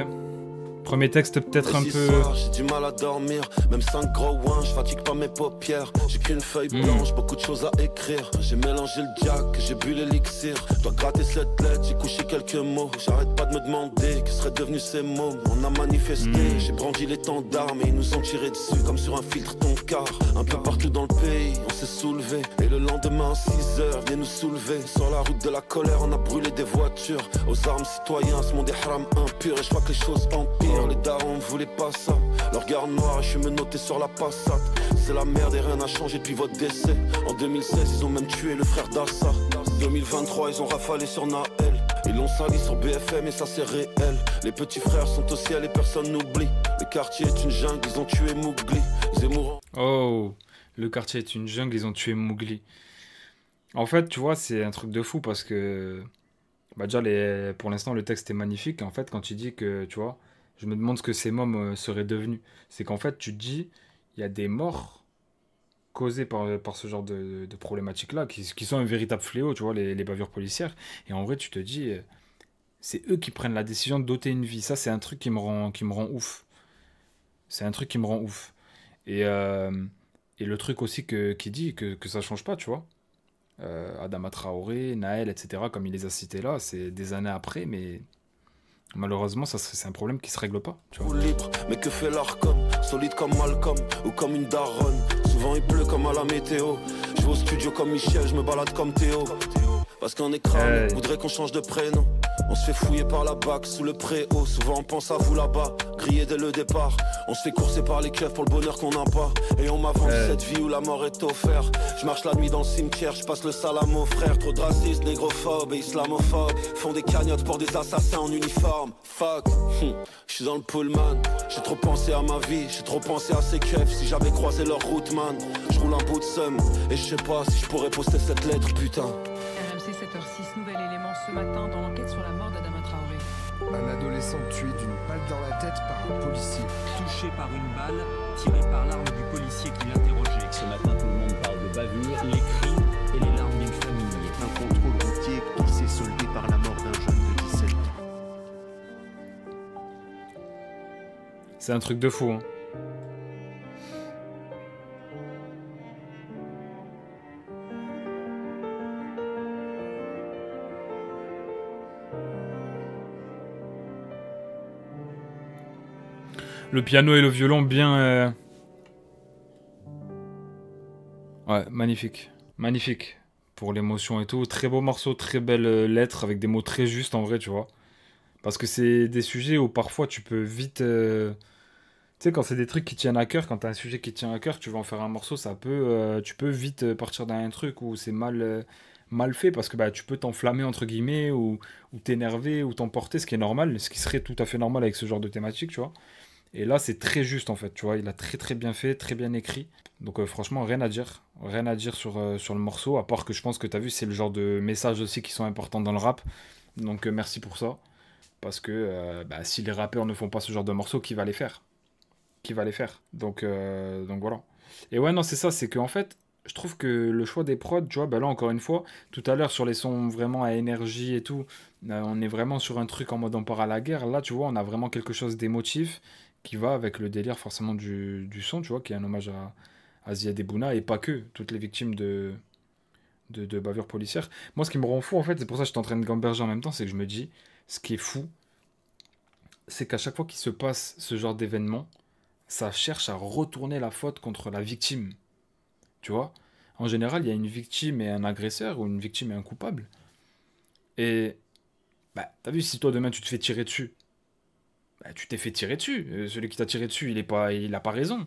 Premier texte peut-être un peu... J'ai du mal à dormir, même 5 gros wins, je fatigue pas mes paupières. J'ai qu'une feuille blanche, beaucoup de choses à écrire. J'ai mélangé le jack, j'ai bu l'élixir. Dois gratter cette lettre, j'ai couché quelques mots. J'arrête pas de me demander que seraient devenus ces mots. On a manifesté, j'ai brandi l'étendard, mais ils nous ont tiré dessus comme sur un filtre ton car. Un peu partout dans le pays, on s'est soulevé. Et le lendemain à 6h, viens nous soulever. Sur la route de la colère, on a brûlé des voitures. Aux armes citoyens, ce monde est haram impur. Et je vois que les choses empirent. Les darons voulaient pas ça. Leur regard noir et je suis menotté sur la passate. C'est la merde et rien n'a changé depuis votre décès. En 2016 ils ont même tué le frère d'Assa. 2023 ils ont rafalé sur Naël. Ils l'ont sali sur BFM et ça c'est réel. Les petits frères sont au ciel et personne n'oublie. Le quartier est une jungle, ils ont tué Mowgli. Zemmour. Oh, le quartier est une jungle, ils ont tué Mowgli. En fait tu vois c'est un truc de fou parce que... Bah déjà pour l'instant le texte est magnifique. En fait quand tu dis que tu vois... Je me demande ce que ces mômes seraient devenus. C'est qu'en fait, tu te dis, il y a des morts causées par ce genre de problématiques-là, qui sont un véritable fléau, tu vois, les bavures policières. Et en vrai, tu te dis, c'est eux qui prennent la décision d'ôter une vie. Ça, c'est un truc qui me rend ouf. C'est un truc qui me rend ouf. Et le truc aussi qui dit que ça change pas, tu vois. Adama Traoré, Naël, etc., comme il les a cités là, c'est des années après, mais malheureusement, c'est un problème qui se règle pas, tu vois. Libre, mais que fait l'Arcom? Solide comme Malcolm ou comme une daronne. Souvent il pleut comme à la météo. Je vais au studio comme Michel, je me balade comme Théo. Parce qu'en écran, voudrait qu'on change de prénom. On se fait fouiller par la BAC sous le préau. Souvent on pense à vous là-bas, grillé dès le départ. On se fait courser par les keufs pour le bonheur qu'on n'a pas. Et on m'avance cette vie où la mort est offerte. Je marche la nuit dans le cimetière, je passe le salam aux frères. Trop de racistes, négrophobes et islamophobes font des cagnottes pour des assassins en uniforme. Fuck, je suis dans le pullman. J'ai trop pensé à ma vie, j'ai trop pensé à ces keufs. Si j'avais croisé leur route, man, je roule un bout de seum. Et je sais pas si je pourrais poster cette lettre, putain. RMC 7h06, nouvel élément ce matin dans l'enquête sur la mort d'Adama Traoré. Un adolescent tué d'une balle dans la tête par un policier. Touché par une balle, tiré par l'arme du policier qui l'interrogeait. Ce matin, tout le monde parle de bavure, les cris et les larmes d'une famille. Un contrôle routier qui s'est soldé par la mort d'un jeune de 17 ans. C'est un truc de fou, hein. Le piano et le violon bien... Ouais, magnifique. Magnifique. Pour l'émotion et tout. Très beau morceau, très belle lettre, avec des mots très justes en vrai, tu vois. Parce que c'est des sujets où parfois tu peux vite... Tu sais, quand c'est des trucs qui tiennent à cœur, quand t'as un sujet qui tient à cœur, tu vas en faire un morceau, ça peut... tu peux vite partir dans un truc où c'est mal fait, parce que bah, tu peux t'enflammer, entre guillemets, ou t'énerver, ou t'emporter, ce qui est normal, ce qui serait tout à fait normal avec ce genre de thématique, tu vois. Et là, c'est très juste, en fait, tu vois. Il a très très bien fait, très bien écrit. Donc franchement, rien à dire. Rien à dire sur le morceau, à part que je pense que t'as vu, c'est le genre de messages aussi qui sont importants dans le rap. Donc merci pour ça. Parce que bah, si les rappeurs ne font pas ce genre de morceaux, qui va les faire? Qui va les faire? Donc voilà. Et ouais, non, c'est ça, c'est qu'en fait, je trouve que le choix des prods, tu vois, bah là, encore une fois, tout à l'heure, sur les sons vraiment à énergie et tout, on est vraiment sur un truc en mode on part à la guerre. Là, tu vois, on a vraiment quelque chose d'émotif qui va avec le délire forcément du son, tu vois, qui est un hommage à Ziad Bouna, et pas que, toutes les victimes de bavures policières. Moi, ce qui me rend fou, en fait, c'est pour ça que je suis en train de gamberger en même temps, c'est que je me dis, ce qui est fou, c'est qu'à chaque fois qu'il se passe ce genre d'événement, ça cherche à retourner la faute contre la victime. Tu vois? En général, il y a une victime et un agresseur, ou une victime et un coupable. Et, bah, t'as vu, si toi, demain, tu te fais tirer dessus, bah, tu t'es fait tirer dessus. Celui qui t'a tiré dessus, il a pas raison.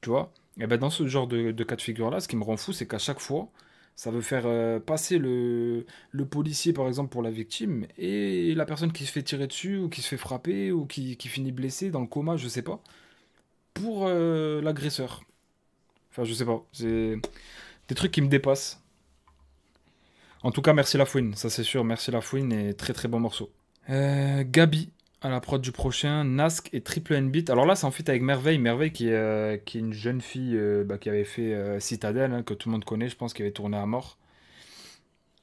Tu vois? Et ben dans ce genre de cas de figure-là, ce qui me rend fou, c'est qu'à chaque fois, ça veut faire passer le policier, par exemple, pour la victime, et la personne qui se fait tirer dessus, ou qui se fait frapper, ou qui finit blessée, dans le coma, je sais pas, pour l'agresseur. Enfin, je sais pas. C'est des trucs qui me dépassent. En tout cas, merci Lafouine, ça c'est sûr. Merci Lafouine, et très très bon morceau. Gabi à la prod du prochain, Nask et Triple N Beat. Alors là, c'est en feat avec Merveille. Merveille qui est une jeune fille qui avait fait Citadel, hein, que tout le monde connaît, je pense, qui avait tourné à mort.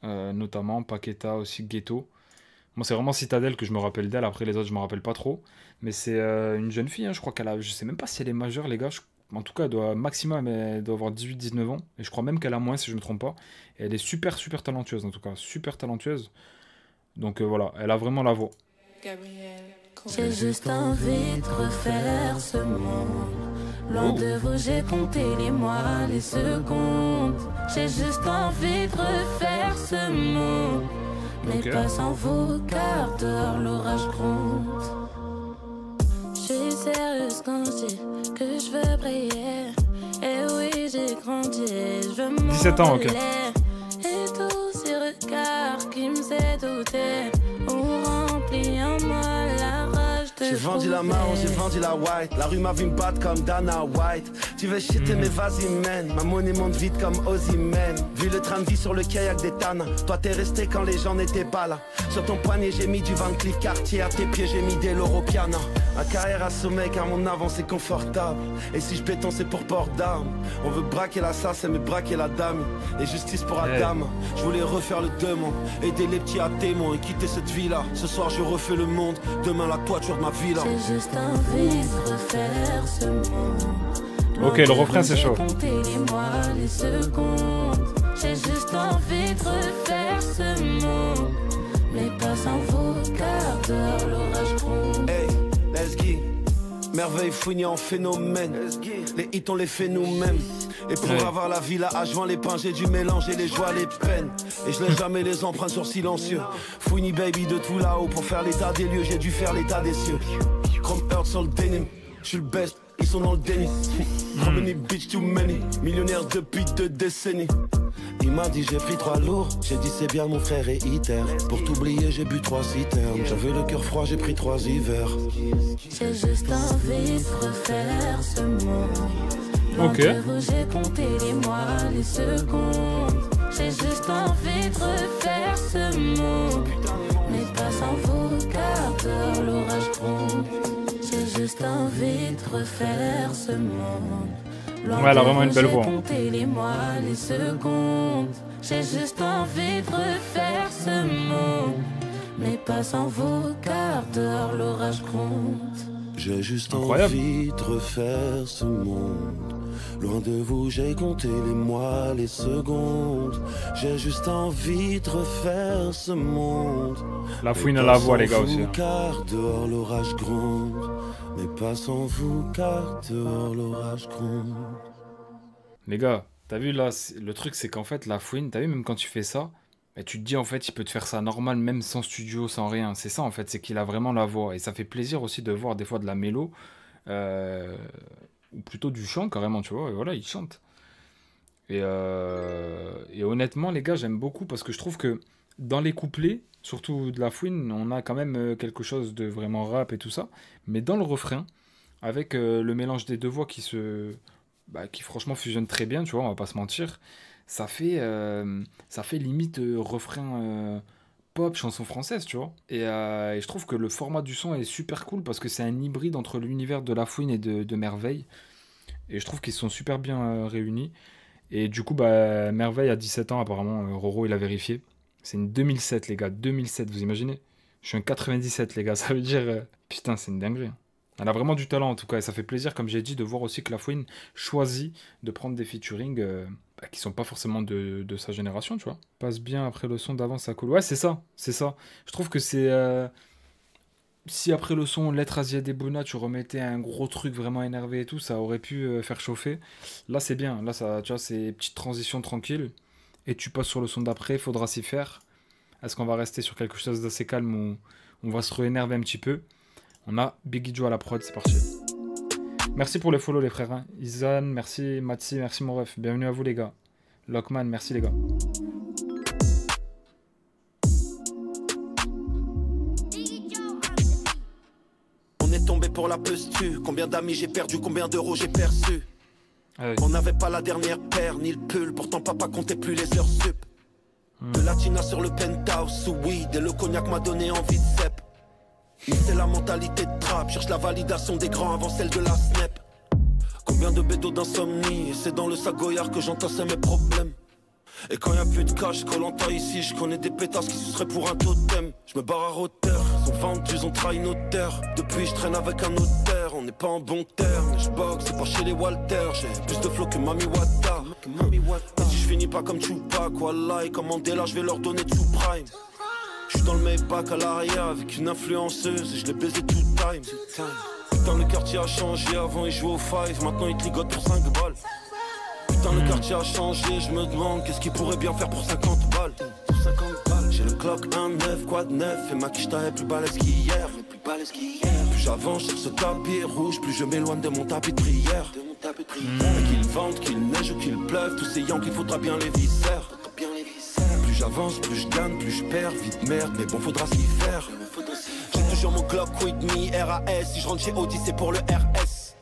Notamment Paqueta aussi, Ghetto. Moi, c'est vraiment Citadel que je me rappelle d'elle. Après, les autres, je me rappelle pas trop. Mais c'est une jeune fille, hein, je crois qu'elle a... Je sais même pas si elle est majeure, les gars. En tout cas, elle doit maximum, elle doit avoir 18-19 ans. Et je crois même qu'elle a moins, si je me trompe pas. Et elle est super, super talentueuse, en tout cas. Super talentueuse. Donc voilà, elle a vraiment la voix. J'ai juste envie de refaire ce monde. Loin de vous, j'ai compté les mois, les secondes. J'ai juste envie de refaire ce monde. Mais pas sans vous, car dehors l'orage gronde. Je suis sérieuse quand je dis que je veux briller. Et oui, j'ai grandi, je veux m'envoler. 17 ans, ok. Et tous ces regards qui me faisaient douter ont rempli en moi la rage de j'ai vendu la marron, j'ai vendu la white. La rue m'a vu me battre comme Dana White. Tu veux shiter mais vas-y man. Ma monnaie monte vite comme Ozyman. Vu le train de vie sur le kayak des Tannes. Toi t'es resté quand les gens n'étaient pas là. Sur ton poignet j'ai mis du Van Cleef Cartier. À tes pieds j'ai mis des Loro Piana. Ma carrière a sommeil car mon avance est confortable. Et si je béton c'est pour port d'armes. On veut braquer l'assassin mais braquer la dame. Et justice pour Adam. Je voulais refaire le demain, aider les petits à témoins et quitter cette vie là. Ce soir je refais le monde, demain la toiture de ma villa. J'ai juste envie de refaire ce monde. Ok, le refrain c'est chaud. Compter les mois, les secondes. J'ai juste envie de refaire ce monde. Mais pas sans vos car dehors l'orage gronde. Hey, let's go. Merveille fouignée en phénomène. Les hits on les fait nous-mêmes. Et pour avoir la villa à joint les pains, j'ai dû mélanger les joies, les peines. Et je laisse jamais les empreintes sur silencieux. Fouini baby de tout là-haut. Pour faire l'état des lieux, j'ai dû faire l'état des cieux. Chrome Earth sur le denim. Je suis le best, ils sont dans le déni. How many bitch too many. Millionnaire depuis 2 décennies. Il m'a dit j'ai pris 3 lourds. J'ai dit c'est bien mon frère et iter. Pour t'oublier j'ai bu 3 citernes. J'avais le cœur froid, j'ai pris 3 hivers. J'ai juste envie de refaire ce monde. Ok. J'ai compté les mois, les secondes. J'ai juste envie de refaire ce monde. Mais pas sans vous car dehors l'orage gronde. J'ai juste envie de refaire ce monde. Ouais, elle a vraiment une belle voix. Compter les mois, les secondes. J'ai juste envie de refaire ce monde. Mais pas sans vous car dehors l'orage gronde. J'ai juste envie de refaire ce monde. Loin de vous, j'ai compté les mois, les secondes. J'ai juste envie de refaire ce monde. La fouine à la voix, les gars, aussi. Car dehors l'orage gronde. Mais pas sans vous, car dehors l'orage gronde. Les gars, t'as vu là, le truc c'est qu'en fait, la fouine, t'as vu, même quand tu fais ça, bah, tu te dis en fait, il peut te faire ça normal, même sans studio, sans rien. C'est ça en fait, c'est qu'il a vraiment la voix. Et ça fait plaisir aussi de voir des fois de la mélo. Ou plutôt du chant carrément, tu vois, et voilà, il chante. Et honnêtement, les gars, j'aime beaucoup parce que je trouve que dans les couplets, surtout de la fouine, on a quand même quelque chose de vraiment rap et tout ça. Mais dans le refrain, avec le mélange des deux voix qui franchement fusionnent très bien, tu vois, on va pas se mentir, ça fait limite refrain pop, chanson française, tu vois. Et je trouve que le format du son est super cool parce que c'est un hybride entre l'univers de La Fouine et de Merveille. Et je trouve qu'ils sont super bien réunis. Et du coup, bah, Merveille a 17 ans apparemment, Roro il a vérifié. C'est une 2007 les gars, 2007, vous imaginez? Je suis un 97 les gars, ça veut dire... putain, c'est une dinguerie. Elle a vraiment du talent en tout cas, et ça fait plaisir, comme j'ai dit, de voir aussi que La Fouine choisit de prendre des featuring qui sont pas forcément de sa génération, tu vois. Passe bien après le son d'avant, ça coule. Ouais, c'est ça, c'est ça. Je trouve que c'est... si après le son Lettre Asia des Bouna, tu remettais un gros truc vraiment énervé et tout, ça aurait pu faire chauffer. Là, c'est bien. Là, ça, tu vois, c'est petite transition tranquille. Et tu passes sur le son d'après, faudra s'y faire. Est-ce qu'on va rester sur quelque chose d'assez calme ou on va se réénerver un petit peu? On a Biggie Joe à la prod, c'est parti. Merci pour le follow les frères. Hein. Izan, merci. Matsi, merci mon ref. Bienvenue à vous les gars. Lockman, merci les gars. On est tombé pour la pestu. Combien d'amis j'ai perdu, combien d'euros j'ai perçu. Ah oui. On n'avait pas la dernière paire, ni le pull. Pourtant papa comptait plus les heures sup. De Latina sur le penthouse, sous weed. Et le cognac m'a donné envie de cep. C'est la mentalité de trap, cherche la validation des grands avant celle de la snap. Combien de bédos d'insomnie, et c'est dans le sagoyard que j'entassais mes problèmes. Et quand y a plus de cash, Koh-Lanta ici, je connais des pétasses qui se seraient pour un totem. Je me barre à hauteur, ils ont vendu, ils ont trahi nos terres. Depuis je traîne avec un auteur, on n'est pas en bon terme. Je boxe, c'est pas chez les Walters, j'ai plus de flow que Mami Wata. Et si je finis pas comme Tupac, Wallah, comme Mandela, je vais leur donner tout prime. Je suis dans le Maybach à l'arrière avec une influenceuse et je l'ai baisé tout time. Putain le quartier a changé, avant il jouait au 5, maintenant il te ligote pour 5 balles. Putain le quartier a changé, je me demande qu'est-ce qu'il pourrait bien faire pour 50 balles. J'ai le clock 1-9, quad 9 et ma quicheta est plus balèze qu'hier. Plus j'avance sur ce tapis rouge, plus je m'éloigne de mon tapis de prière. Et qu'il vente, qu'il neige ou qu'il pleuve, tous ces yanks il faudra bien les viscères. Plus j'avance, plus je gagne, plus je perds, vite merde, mais bon faudra s'y faire. J'ai toujours mon Glock with me, RAS, si je rentre chez Audi c'est pour le RS.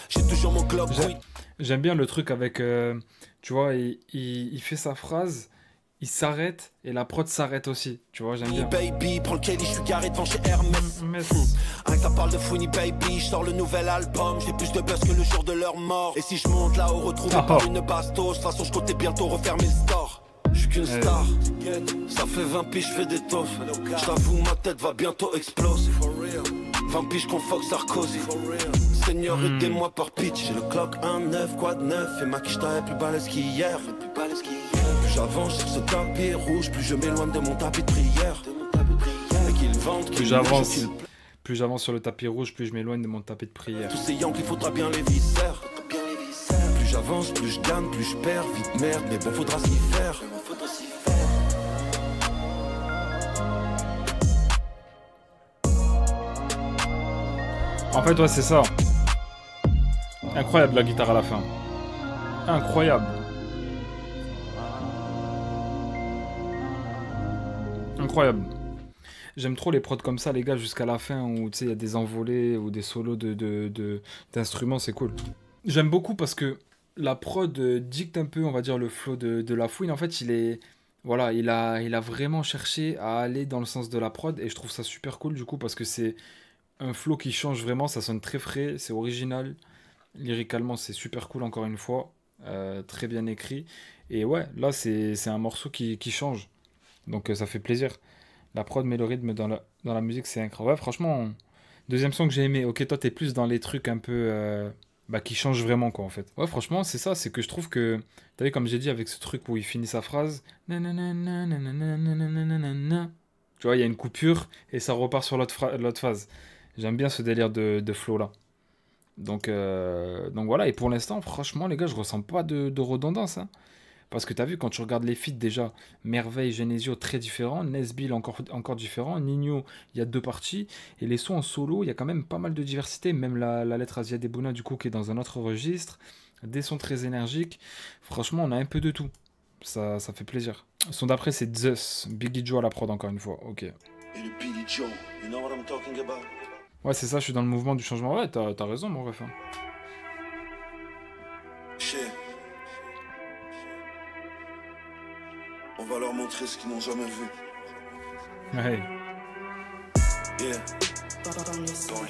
J'ai toujours mon Glock with... J'aime bien le truc avec, tu vois, il fait sa phrase, il s'arrête et la prod s'arrête aussi. Tu vois, j'aime bien. Baby, prends le Kelly, je suis garé devant chez Hermès. Avec ta parle de Fouini Baby, je sors le nouvel album. J'ai plus de buzz que le jour de leur mort. Et si je monte là-haut, retrouvé par une bastos, de toute façon je comptais bientôt refermer le store. Je suis qu'une star, ça fait 20 piges, je fais des toffes. Je t'avoue, ma tête va bientôt exploser. 20 piges qu'on fuck Sarkozy. Seigneur, aidez-moi par pitch. J'ai le clock 1-9, quad 9. Et ma quicheta est plus balèze qu'hier. Plus j'avance sur ce tapis rouge, plus je m'éloigne de mon tapis de prière. Et qu'ils vendent, plus j'avance sur le tapis rouge, plus je m'éloigne de mon tapis de prière. Tous ces yanks, il faudra bien les viscères. Plus j'avance, plus je gagne, plus je perds. Vite merde, mais bon, faudra s'y faire. En fait, ouais, c'est ça. Incroyable la guitare à la fin. Incroyable. Incroyable. J'aime trop les prods comme ça, les gars, jusqu'à la fin où tu sais, il y a des envolées ou des solos d'instruments, c'est cool. J'aime beaucoup parce que la prod dicte un peu, on va dire, le flow de La Fouine. En fait, voilà, il a vraiment cherché à aller dans le sens de la prod et je trouve ça super cool du coup parce que c'est un flow qui change vraiment, ça sonne très frais, c'est original. Lyricalement, c'est super cool encore une fois, très bien écrit. Et ouais, là, c'est un morceau qui change. Donc ça fait plaisir. La prod met le rythme dans la musique, c'est incroyable. Ouais, franchement, deuxième son que j'ai aimé. Ok, toi, t'es plus dans les trucs un peu qui changent vraiment, quoi, en fait. Ouais, franchement, c'est ça. C'est que je trouve que, t'as vu, comme j'ai dit, avec ce truc où il finit sa phrase, tu vois, il y a une coupure et ça repart sur l'autre phase. J'aime bien ce délire de flow là. Donc voilà, et pour l'instant, franchement, les gars, je ressens pas de redondance. Hein. Parce que t'as vu, quand tu regardes les feats déjà, Merveille, Genesio, très différents, Nesbill encore différent, Nino, il y a 2 parties, et les sons en solo, il y a quand même pas mal de diversité, même la lettre Asia Debouna, du coup, qui est dans un autre registre, des sons très énergiques, franchement, on a un peu de tout, ça fait plaisir. Son d'après, c'est Zeus, Biggie Joe à la prod, encore une fois, ok. Et le Billy Joe, you know what I'm talking about? Ouais, c'est ça, je suis dans le mouvement du changement, ouais, t'as raison, mon ref. On va leur montrer ce qu'ils n'ont jamais vu. Ouais. Yeah. Banlieue sale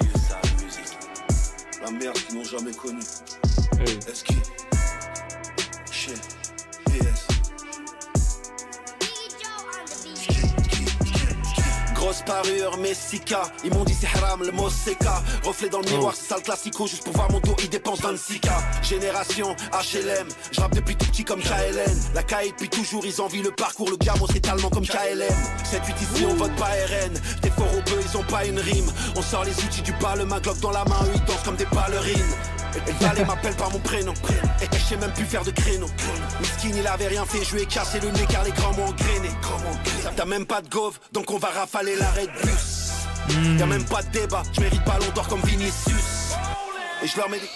musique. La merde qu'ils n'ont jamais connue. Hey. Eski. Shit. PS. Grosse parure, Messica. Ils m'ont dit c'est haram, le mot seka. Reflet dans le miroir, c'est ça le classico. Juste pour voir mon dos, ils dépensent 26K. Génération HLM. Je rappe depuis tout petit comme KLN. La KI depuis toujours, ils envient le parcours. Le gamo c'est allemand comme KLM. 7-8 ici, on vote pas RN. T'es fort au bœuf, ils ont pas une rime. On sort les outils du bas, le main glock dans la main. Eux ils dansent comme des ballerines. Et le valet m'appelle par mon prénom. Et je sais même plus faire de créneau. Miskin il avait rien fait, je lui ai cassé le nez car les grands m'ont engrainé. T'as même pas de gauve, donc on va rafaler l'arrêt de bus. Y'a même pas de débat, je mérite ballon d'or comme Vinicius. Et je leur mets des...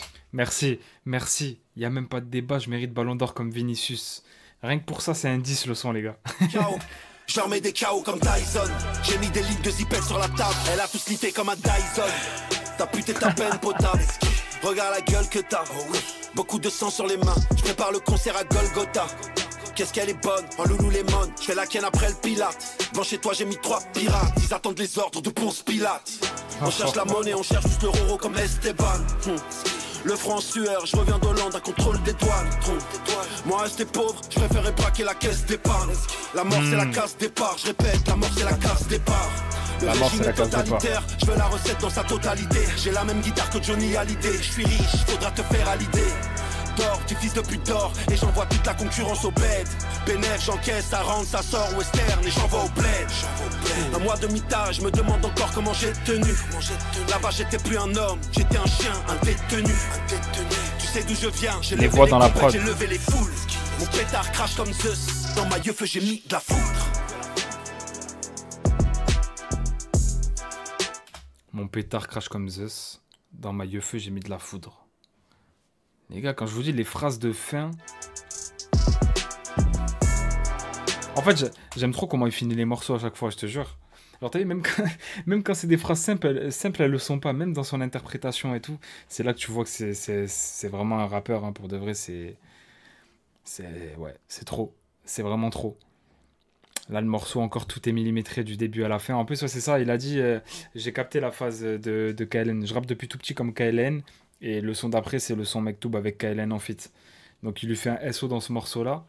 Merci. Y'a même pas de débat, je mérite ballon d'or comme Vinicius. Rien que pour ça, c'est un 10 le son, les gars. Ciao. Je leur mets des KO comme Tyson. J'ai mis des lignes de zipette sur la table. Elle a tous lifté comme un Dyson. T'as puté ta peine potable. Regarde la gueule que t'as. Beaucoup de sang sur les mains. Je prépare le concert à Golgotha. Qu'est-ce qu'elle est bonne, en loulou lemon. Je fais la ken après le pilate. Devant chez toi j'ai mis 3 pirates. Ils attendent les ordres de Ponce Pilate. On cherche la monnaie, on cherche juste le roro comme Esteban. Le franc en sueur, je reviens d'Hollande à contrôle des douanes. Moi rester pauvre, je préférais braquer la caisse d'épargne. La mort c'est la casse départ, je répète, la mort c'est la casse départ. Le régime est totalitaire, je veux la recette dans sa totalité. J'ai la même guitare que Johnny Hallyday. Je suis riche, faudra te faire à l'idée. D'or, tu fils de pute d'or, et j'envoie toute la concurrence au bled. Bénéf, j'encaisse, ça rentre, ça sort, western, et j'envoie au bled. Un mois de mitard, je me demande encore comment j'ai tenu. Là-bas j'étais plus un homme, j'étais un chien, un détenu. Tu sais d'où je viens, j'ai les voix dans la prod. J'ai levé les foules. Mon pétard crache comme Zeus, dans ma yeuf j'ai mis de la foudre. Mon pétard crache comme Zeus, dans ma yeuf j'ai mis de la foudre. Les gars, quand je vous dis les phrases de fin... En fait, j'aime trop comment il finit les morceaux à chaque fois, je te jure. Alors t'as vu, même quand c'est des phrases simples, elles le sont pas, même dans son interprétation et tout. C'est là que tu vois que c'est vraiment un rappeur, hein, pour de vrai, ouais, c'est trop. C'est vraiment trop. Là, le morceau, encore, tout est millimétré du début à la fin. En plus, ouais, c'est ça, il a dit, j'ai capté la phase de KLN. Je rappe depuis tout petit comme KLN, et le son d'après, c'est le son Mektoub avec KLN en feat. Donc, il lui fait un SO dans ce morceau-là,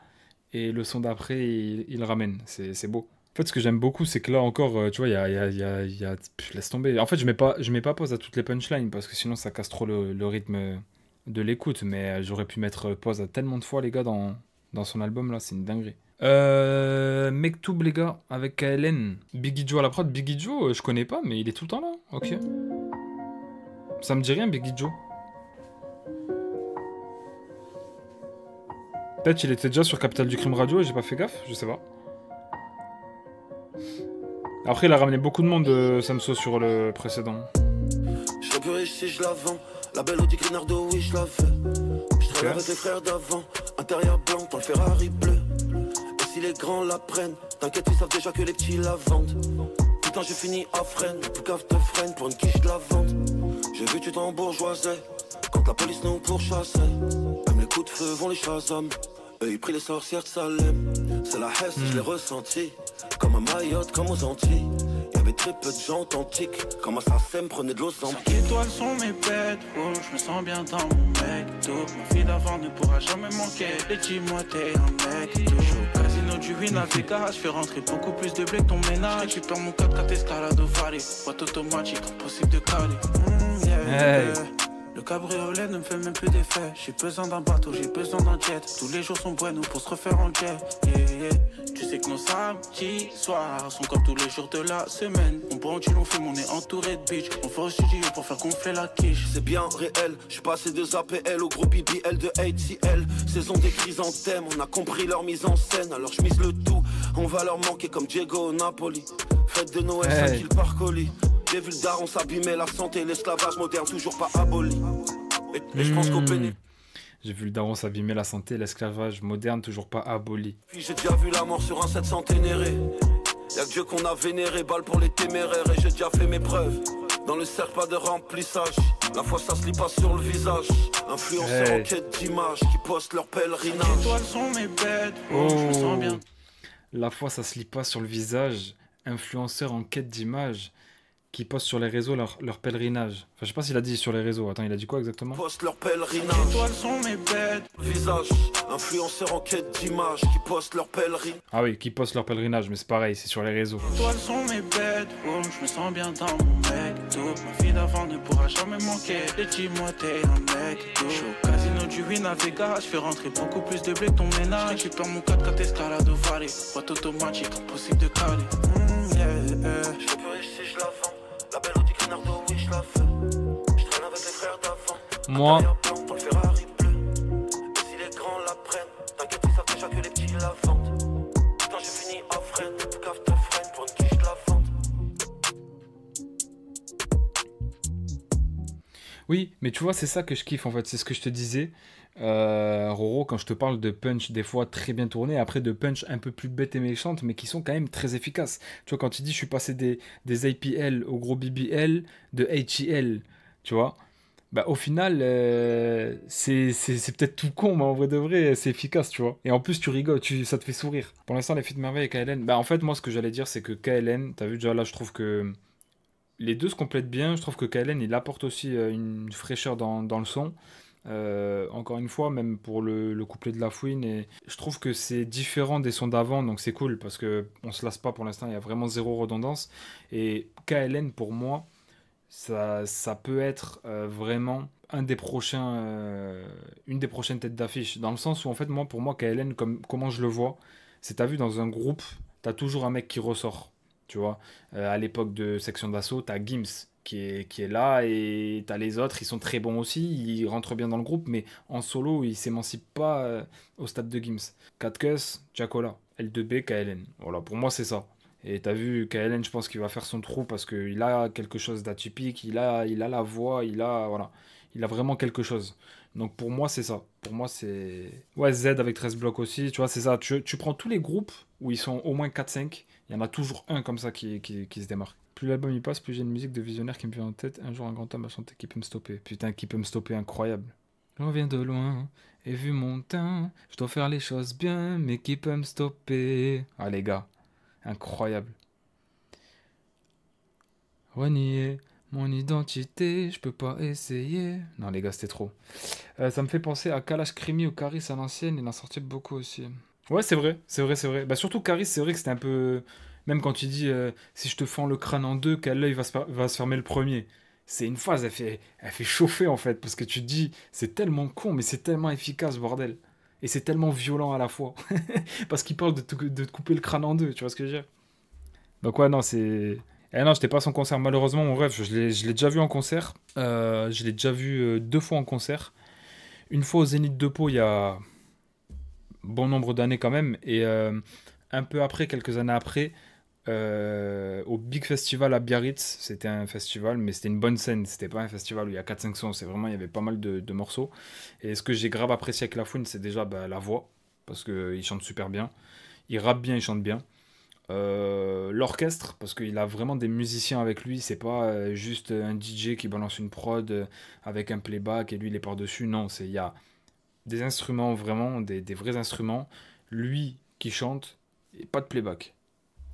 et le son d'après, il ramène. C'est beau. En fait, ce que j'aime beaucoup, c'est que là encore, tu vois, laisse tomber. En fait, je mets pas pause à toutes les punchlines, parce que sinon, ça casse trop le rythme de l'écoute. Mais j'aurais pu mettre pause à tellement de fois, les gars, dans son album, là, c'est une dinguerie. Mektoub, les gars, avec KLN. Biggie Joe à la prod. Biggie Joe, je connais pas, mais il est tout le temps là. Ok. Ça me dit rien, Biggie Joe. Peut-être il était déjà sur Capital du Crime Radio et j'ai pas fait gaffe, je sais pas. Après, il a ramené beaucoup de monde, Samso, sur le précédent. Je serais plus riche si je la vends. La belle Audi Grinardo, oui, je la fais. Je traîne avec les frères d'avant. Intérieur blanc, dans le Ferrari bleu. Et si les grands la prennent, t'inquiète, ils savent déjà que les petits la vendent. Putain, j'ai fini à freine, plus cave de freine pour une quiche de la vente. J'ai vu tu t'embourgeoisais quand la police nous pourchassait. Même les coups de feu vont les Shazam. Eux ils prient les sorcières de Salem. C'est la Hesse, je l'ai ressenti. Comme à Mayotte, comme aux Antilles. Y'avait très peu de gens authentiques. Comme à Sassem, prenez de l'eau sans 5 étoiles sont mes bêtes, oh, je me sens bien dans mon mec. Ma fille d'avant ne pourra jamais manquer. Et dis-moi t'es un mec. Toujours au casino du Win à Vegas. Je fais rentrer beaucoup plus de blé que ton ménage. Je récupère mon 4x4 escalade au Valley. Boîte automatique, impossible de caler. Hey. Le cabriolet ne me fait même plus d'effet. J'ai besoin d'un bateau, j'ai besoin d'un jet. Tous les jours sont buenos pour se refaire en jet. Tu sais que nos samedis soirs sont comme tous les jours de la semaine. On bandit, on fume, on est entouré de bitch. On va au studio pour faire gonfler la quiche. C'est bien réel, j'suis passé de APL au gros BBL de ATL. Saison des chrysanthèmes, on a compris leur mise en scène. Alors je mise le tout, on va leur manquer comme Diego au Napoli. Fête de Noël, 5 kills par colis. J'ai vu le daron s'abîmer, la santé, l'esclavage moderne toujours pas aboli. Et je pense qu'au pénis. J'ai vu le daron s'abîmer, la santé, l'esclavage moderne toujours pas aboli. Puis j'ai déjà vu la mort sur un 700 ténéré. Y'a que Dieu qu'on a vénéré, balle pour les téméraires. Et j'ai déjà fait mes preuves. Dans le cercle pas de remplissage. La foi ça se lit pas sur le visage. Influenceurs en quête d'image qui postent leur pèlerinage. 5 étoiles sont mes bêtes, oh, je me sens bien. La foi ça se lit pas sur le visage. Influenceurs en quête d'image qui postent sur les réseaux leur pèlerinage. Enfin, je sais pas s'il a dit sur les réseaux. Attends, il a dit quoi exactement? Postent leur pèlerinage. 5 étoiles sont mes bêtes. Visage, influenceurs en quête d'image qui postent leur pèlerinage. Ah oui, qui postent leur pèlerinage, mais c'est pareil, c'est sur les réseaux. 5 étoiles sont mes bêtes, oh, je me sens bien dans mon mec. Ma fille d'avant ne pourra jamais manquer. Et dis-moi t'es un mec. Je suis au casino du Win à Vegas. Je fais rentrer beaucoup plus de blé que ton ménage. Je récupère mon 4x4 escalade au Valley. Boîte automatique, impossible de caler. Je serais plus riche si je la vends. La belle Audi Grinardo, oui, je la fais. Je traîne avec les frères d'avant. Moi. Dans le Ferrari bleu. Et si les grands la prennent, t'inquiète, ils savent déjà que les petits la vendent. Putain, j'ai fini à freine, tout cave de freine pour une quiche de la vente. Oui, mais tu vois, c'est ça que je kiffe en fait, c'est ce que je te disais. Roro, quand je te parle de punch des fois très bien tourné, après de punch un peu plus bêtes et méchantes, mais qui sont quand même très efficaces. Tu vois, quand tu dis je suis passé des APL au gros BBL, de HEL, tu vois, bah au final, c'est peut-être tout con, mais en vrai de vrai, c'est efficace, tu vois. Et en plus, tu rigoles, ça te fait sourire. Pour l'instant, les filles de merveille et KLN, bah en fait, moi, ce que j'allais dire, c'est que KLN, t'as vu déjà là, je trouve que les deux se complètent bien. Je trouve que KLN, il apporte aussi une fraîcheur dans le son. Encore une fois, même pour le couplet de La Fouine, et je trouve que c'est différent des sons d'avant, donc c'est cool parce que on se lasse pas pour l'instant, il y a vraiment zéro redondance. Et KLN pour moi, ça peut être vraiment une des prochaines têtes d'affiche, dans le sens où en fait pour moi KLN, comment je le vois, c'est t'as vu dans un groupe, t'as toujours un mec qui ressort, tu vois. À l'époque de Section d'Assaut, t'as Gims qui est là, et t'as les autres, ils sont très bons aussi, ils rentrent bien dans le groupe, mais en solo, ils s'émancipent pas au stade de Gims. Katkus, Jacola, L2B, KLN. Voilà, pour moi, c'est ça. Et t'as vu, KLN, je pense qu'il va faire son trou parce qu'il a quelque chose d'atypique, il a la voix, il a vraiment quelque chose. Donc pour moi, c'est ça. Pour moi, c'est... Ouais, Z avec 13 blocs aussi, tu vois, c'est ça. Tu prends tous les groupes où ils sont au moins 4-5, il y en a toujours un comme ça qui se démarque. Plus l'album il passe, plus j'ai une musique de visionnaire qui me vient en tête. Un jour, un grand homme a chanté Qui peut me stopper. Putain, Qui peut me stopper, incroyable. J'en viens de loin, et vu mon teint, je dois faire les choses bien, mais qui peut me stopper? Ah les gars, Incroyable. Renier mon identité, je peux pas essayer. Non les gars, c'était trop. Ça me fait penser à Kalash Krimi ou Karis à l'ancienne, il en sortait beaucoup aussi. Ouais, c'est vrai, c'est vrai, c'est vrai. Bah surtout Karis, c'est vrai que c'était un peu... Même quand tu dis si je te fends le crâne en deux, quel œil va se fermer le premier. C'est une phase, elle fait chauffer en fait, parce que tu te dis, c'est tellement con, mais c'est tellement efficace, bordel. Et c'est tellement violent à la fois. Parce qu'il parle de te couper le crâne en deux, tu vois ce que je veux dire? Donc ouais, non, c'est... Eh non, j'étais pas à son concert, malheureusement, mon rêve, je l'ai déjà vu en concert. Je l'ai déjà vu 2 fois en concert. Une fois au Zénith de Pau, il y a bon nombre d'années quand même. Et un peu après, quelques années après, au Big Festival à Biarritz. C'était un festival, mais c'était une bonne scène. C'était pas un festival où il y a 4-5 sons. C'est vraiment, il y avait pas mal de morceaux. Et ce que j'ai grave apprécié avec Lafouine, c'est déjà la voix. Parce qu'il chante super bien. Il rappe bien, il chante bien. L'orchestre, parce qu'il a vraiment des musiciens avec lui, c'est pas juste un DJ qui balance une prod avec un playback et lui il est par-dessus. Non, il y a des instruments vraiment, des vrais instruments, lui qui chante et pas de playback.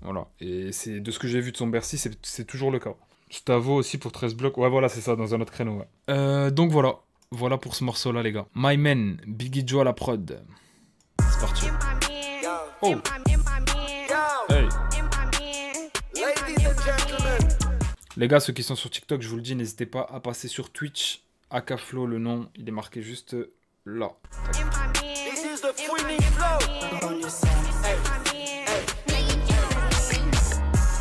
Voilà, et c'est de ce que j'ai vu de son Bercy, c'est toujours le cas. Stavo aussi pour 13 blocs, ouais voilà, c'est ça, dans un autre créneau. Ouais. Donc voilà pour ce morceau là les gars. My Man, Biggie Joe à la prod. C'est parti. Oh. Hey. Les gars, ceux qui sont sur TikTok, je vous le dis, n'hésitez pas à passer sur Twitch. Akaflo, le nom, il est marqué juste là.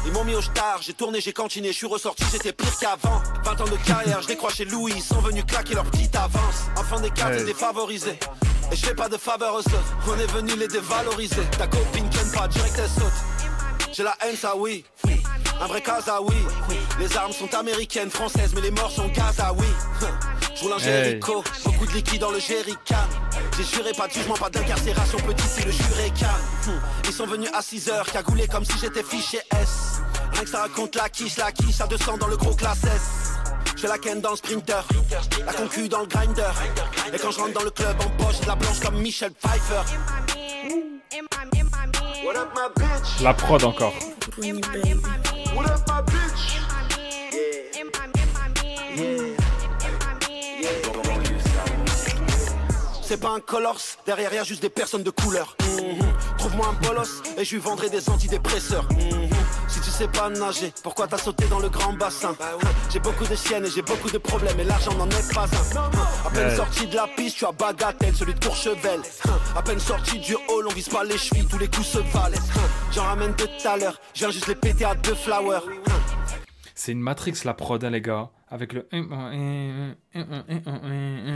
Ils m'ont mis au star, j'ai tourné, j'ai cantiné, je suis ressorti, j'étais pire qu'avant. 20 ans de carrière, je décroché Louis, ils sont venus claquer leur petite avance. Enfant des cartes et défavorisés. Et je fais pas de faveur aux autres, on est venu les dévaloriser. Ta copine ken pas, direct elle saute. J'ai la haine, ça oui. Un vrai casa, oui. Les armes sont américaines, françaises, mais les morts sont Gaza, oui. Je roule un Jericho, beaucoup de liquide dans le jerrycan. J'ai juré pas de jugement, pas d'incarcération, petit si le juré calme. Ils sont venus à 6h, cagoulés comme si j'étais fiché S. Rien que ça raconte la quiche à 200 dans le gros classe S. J'ai la ken dans le sprinter, la concu dans le grinder. Et quand je rentre dans le club en poche, j'ai de la blanche comme Michel Pfeiffer. What up, my bitch? La prod encore. What up, my bitch? C'est pas un colors, derrière y'a juste des personnes de couleur. Trouve-moi un bolos et je lui vendrai des antidépresseurs. Si tu sais pas nager, pourquoi t'as sauté dans le grand bassin? J'ai beaucoup de chiennes et j'ai beaucoup de problèmes et l'argent n'en est pas un. À peine sorti de la piste, tu as bagatelle, celui de Courchevel. À peine sorti du hall, on vise pas les chevilles, tous les coups se valent. J'en ramène de tout à l'heure, je viens juste les péter à 2 flowers. C'est une Matrix la prod, hein, les gars. Avec le...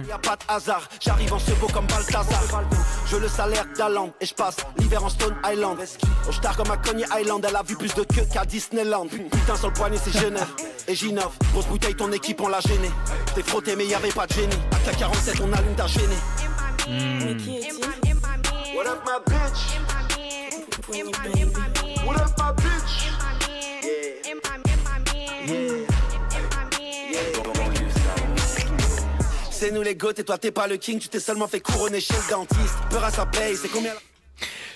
Y'a pas de hasard, j'arrive en beau comme Balthazar. Je le salaire d'Aland et je passe l'hiver en Stone Island. Au star comme à Coney Island, elle a vu plus de queue qu'à Disneyland. Putain sur le poignet c'est Genève et j'innove. Grosse bouteille, ton équipe on l'a gêné. T'es frotté mais y'avait pas de génie. À K47 on allume ta gênée. Mais qui est-il? What up my bitch? What up my bitch? C'est nous les goths et toi t'es pas le king, tu t'es seulement fait couronner chez le dentiste. Peur à sa paye, c'est combien?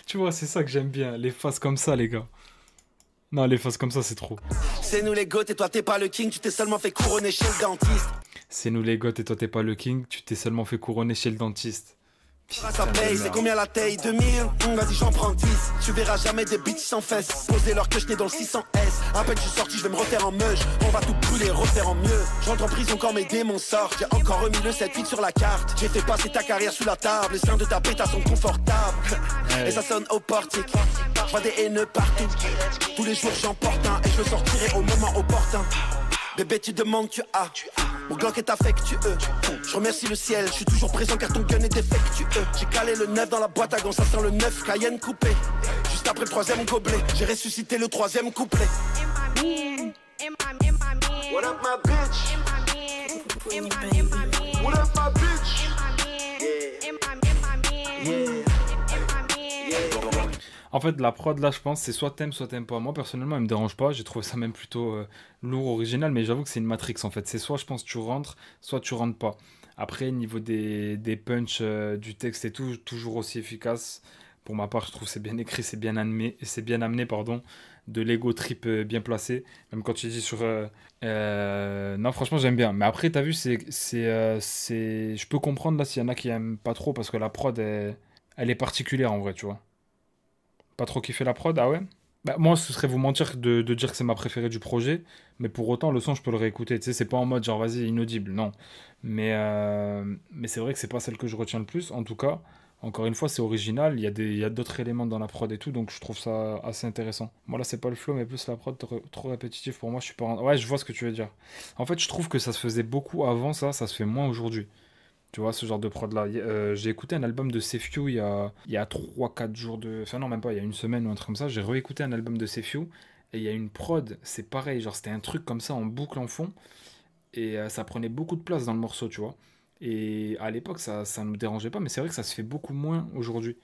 Tu vois, c'est ça que j'aime bien, les faces comme ça, les gars. Non, les faces comme ça, c'est trop. C'est nous les goths et toi t'es pas le king, tu t'es seulement fait couronner chez le dentiste. C'est nous les goths et toi t'es pas le king, tu t'es seulement fait couronner chez le dentiste. Ça paye, c'est combien la taille? 2000? Vas-y j'en prends 10. Tu verras jamais des bitches sans fesses. Posez leur que j'étais dans le 600S. À peine je suis sorti, je vais me refaire en meuge. On va tout brûler, refaire en mieux. J'entre en prison quand mes démons sortent. J'ai encore remis le 7-8 sur la carte. J'ai fait passer ta carrière sous la table. Les seins de ta pétasse sont confortables. Et ça sonne au portique. Je vois des haineux partout. Tous les jours j'en porte un. Et je le sortirai au moment opportun. Bébé tu demandes tu as. Mon Glock est affectueux. Je remercie le ciel, je suis toujours présent car ton gun est défectueux. J'ai calé le 9 dans la boîte à gants, ça sent le 9 Cayenne coupé. Juste après le 3e gobelet, j'ai ressuscité le 3e couplet. What up my bitch? What up my bitch? En fait, la prod, là, je pense, c'est soit t'aimes pas. Moi, personnellement, elle me dérange pas. J'ai trouvé ça même plutôt lourd, original. Mais j'avoue que c'est une Matrix, en fait. C'est soit, je pense, tu rentres, soit tu rentres pas. Après, niveau des punchs, du texte et tout, toujours aussi efficace. Pour ma part, je trouve que c'est bien écrit, c'est bien amené, pardon, de l'ego trip bien placé. Même quand tu dis sur... non, franchement, j'aime bien. Mais après, t'as vu, je peux comprendre là s'il y en a qui aiment pas trop parce que la prod, elle est particulière en vrai, tu vois. Pas trop kiffé la prod, ah ouais? Bah, moi, ce serait vous mentir de dire que c'est ma préférée du projet, mais pour autant, le son, je peux le réécouter. Tu sais, c'est pas en mode genre, vas-y, inaudible, non. Mais c'est vrai que c'est pas celle que je retiens le plus. En tout cas, encore une fois, c'est original. Il y a d'autres éléments dans la prod et tout, donc je trouve ça assez intéressant. Moi, là, c'est pas le flow, mais plus la prod trop répétitif pour moi. Je suis pas. Ouais, je vois ce que tu veux dire. En fait, je trouve que ça se faisait beaucoup avant, ça se fait moins aujourd'hui. Tu vois, ce genre de prod-là. J'ai écouté un album de Sefiu il y a 3-4 jours de... Enfin non, même pas, il y a une semaine ou un truc comme ça. J'ai réécouté un album de Sefiu et il y a une prod, c'est pareil. Genre, c'était un truc comme ça en boucle en fond. Et ça prenait beaucoup de place dans le morceau, tu vois. Et à l'époque, ça ne me dérangeait pas, mais c'est vrai que ça se fait beaucoup moins aujourd'hui.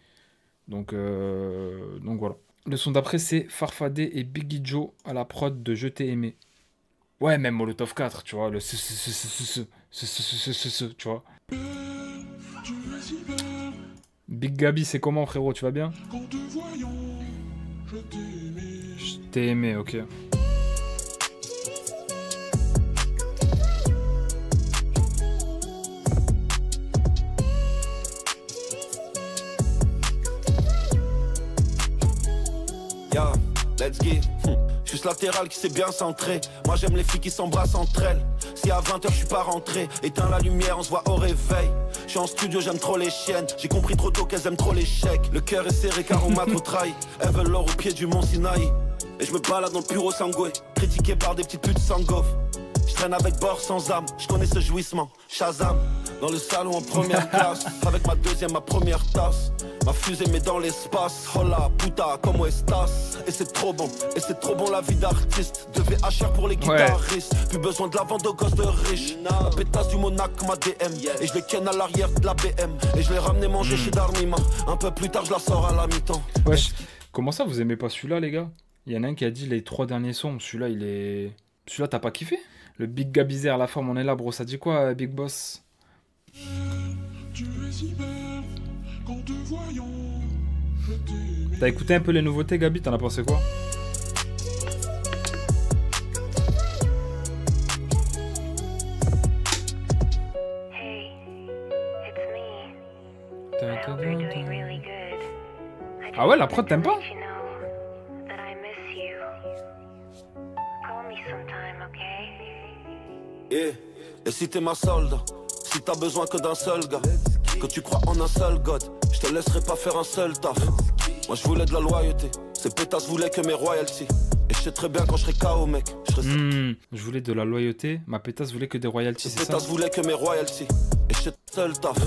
Donc voilà. Le son d'après, c'est Farfadé et Biggie Joe à la prod de Je t'ai aimé. Ouais, même Molotov 4, tu vois. Le tu vois. Big Gabi, c'est comment, frérot? Tu vas bien? Je t'ai aimé, ok. Yeah, let's get. Juste latéral qui s'est bien centré. Moi j'aime les filles qui s'embrassent entre elles. Si à 20h je suis pas rentré, éteins la lumière, on se voit au réveil. Je suis en studio, j'aime trop les chiennes. J'ai compris trop tôt qu'elles aiment trop l'échec. Le cœur est serré car on m'a trop trahi. Elles veulent l'or au pied du mont Sinaï. Et je me balade dans le bureau sangoué, critiqué par des petites putes sans goff. Je traîne avec bord sans âme, je connais ce jouissement. Shazam, dans le salon en première classe. Avec ma deuxième, ma première tasse. Ma fusée met dans l'espace. Hola puta, como estas? Et c'est trop bon, la vie d'artiste. De VHR pour les guitaristes. Plus besoin de la vente aux gosses de riches. La pétasse du Monac, ma DM. Et je les ken à l'arrière de la BM. Et je l'ai ramené manger chez Darnima. Un peu plus tard, je la sors à la mi-temps. Wesh, comment ça vous aimez pas celui-là, les gars? Il y en a un qui a dit les 3 derniers sons. Celui-là, celui-là, t'as pas kiffé? Le Big Gabizer, la forme, on est là, bro. Ça dit quoi, Big Boss? T'as écouté un peu les nouveautés, Gabi? T'en as pensé quoi? Ah ouais, la prod, t'aimes pas? Yeah. Et si t'es ma solde, si t'as besoin que d'un seul gars, que tu crois en un seul god, je te laisserai pas faire un seul taf. Moi je voulais de la loyauté, ces pétasses voulaient que mes royalties. Et je sais très bien quand je serai KO mec. Je voulais de la loyauté, ma pétasse voulait que des royalties, c'est ça? Ces pétasses voulaient que mes royalties. Et je sais seul taf.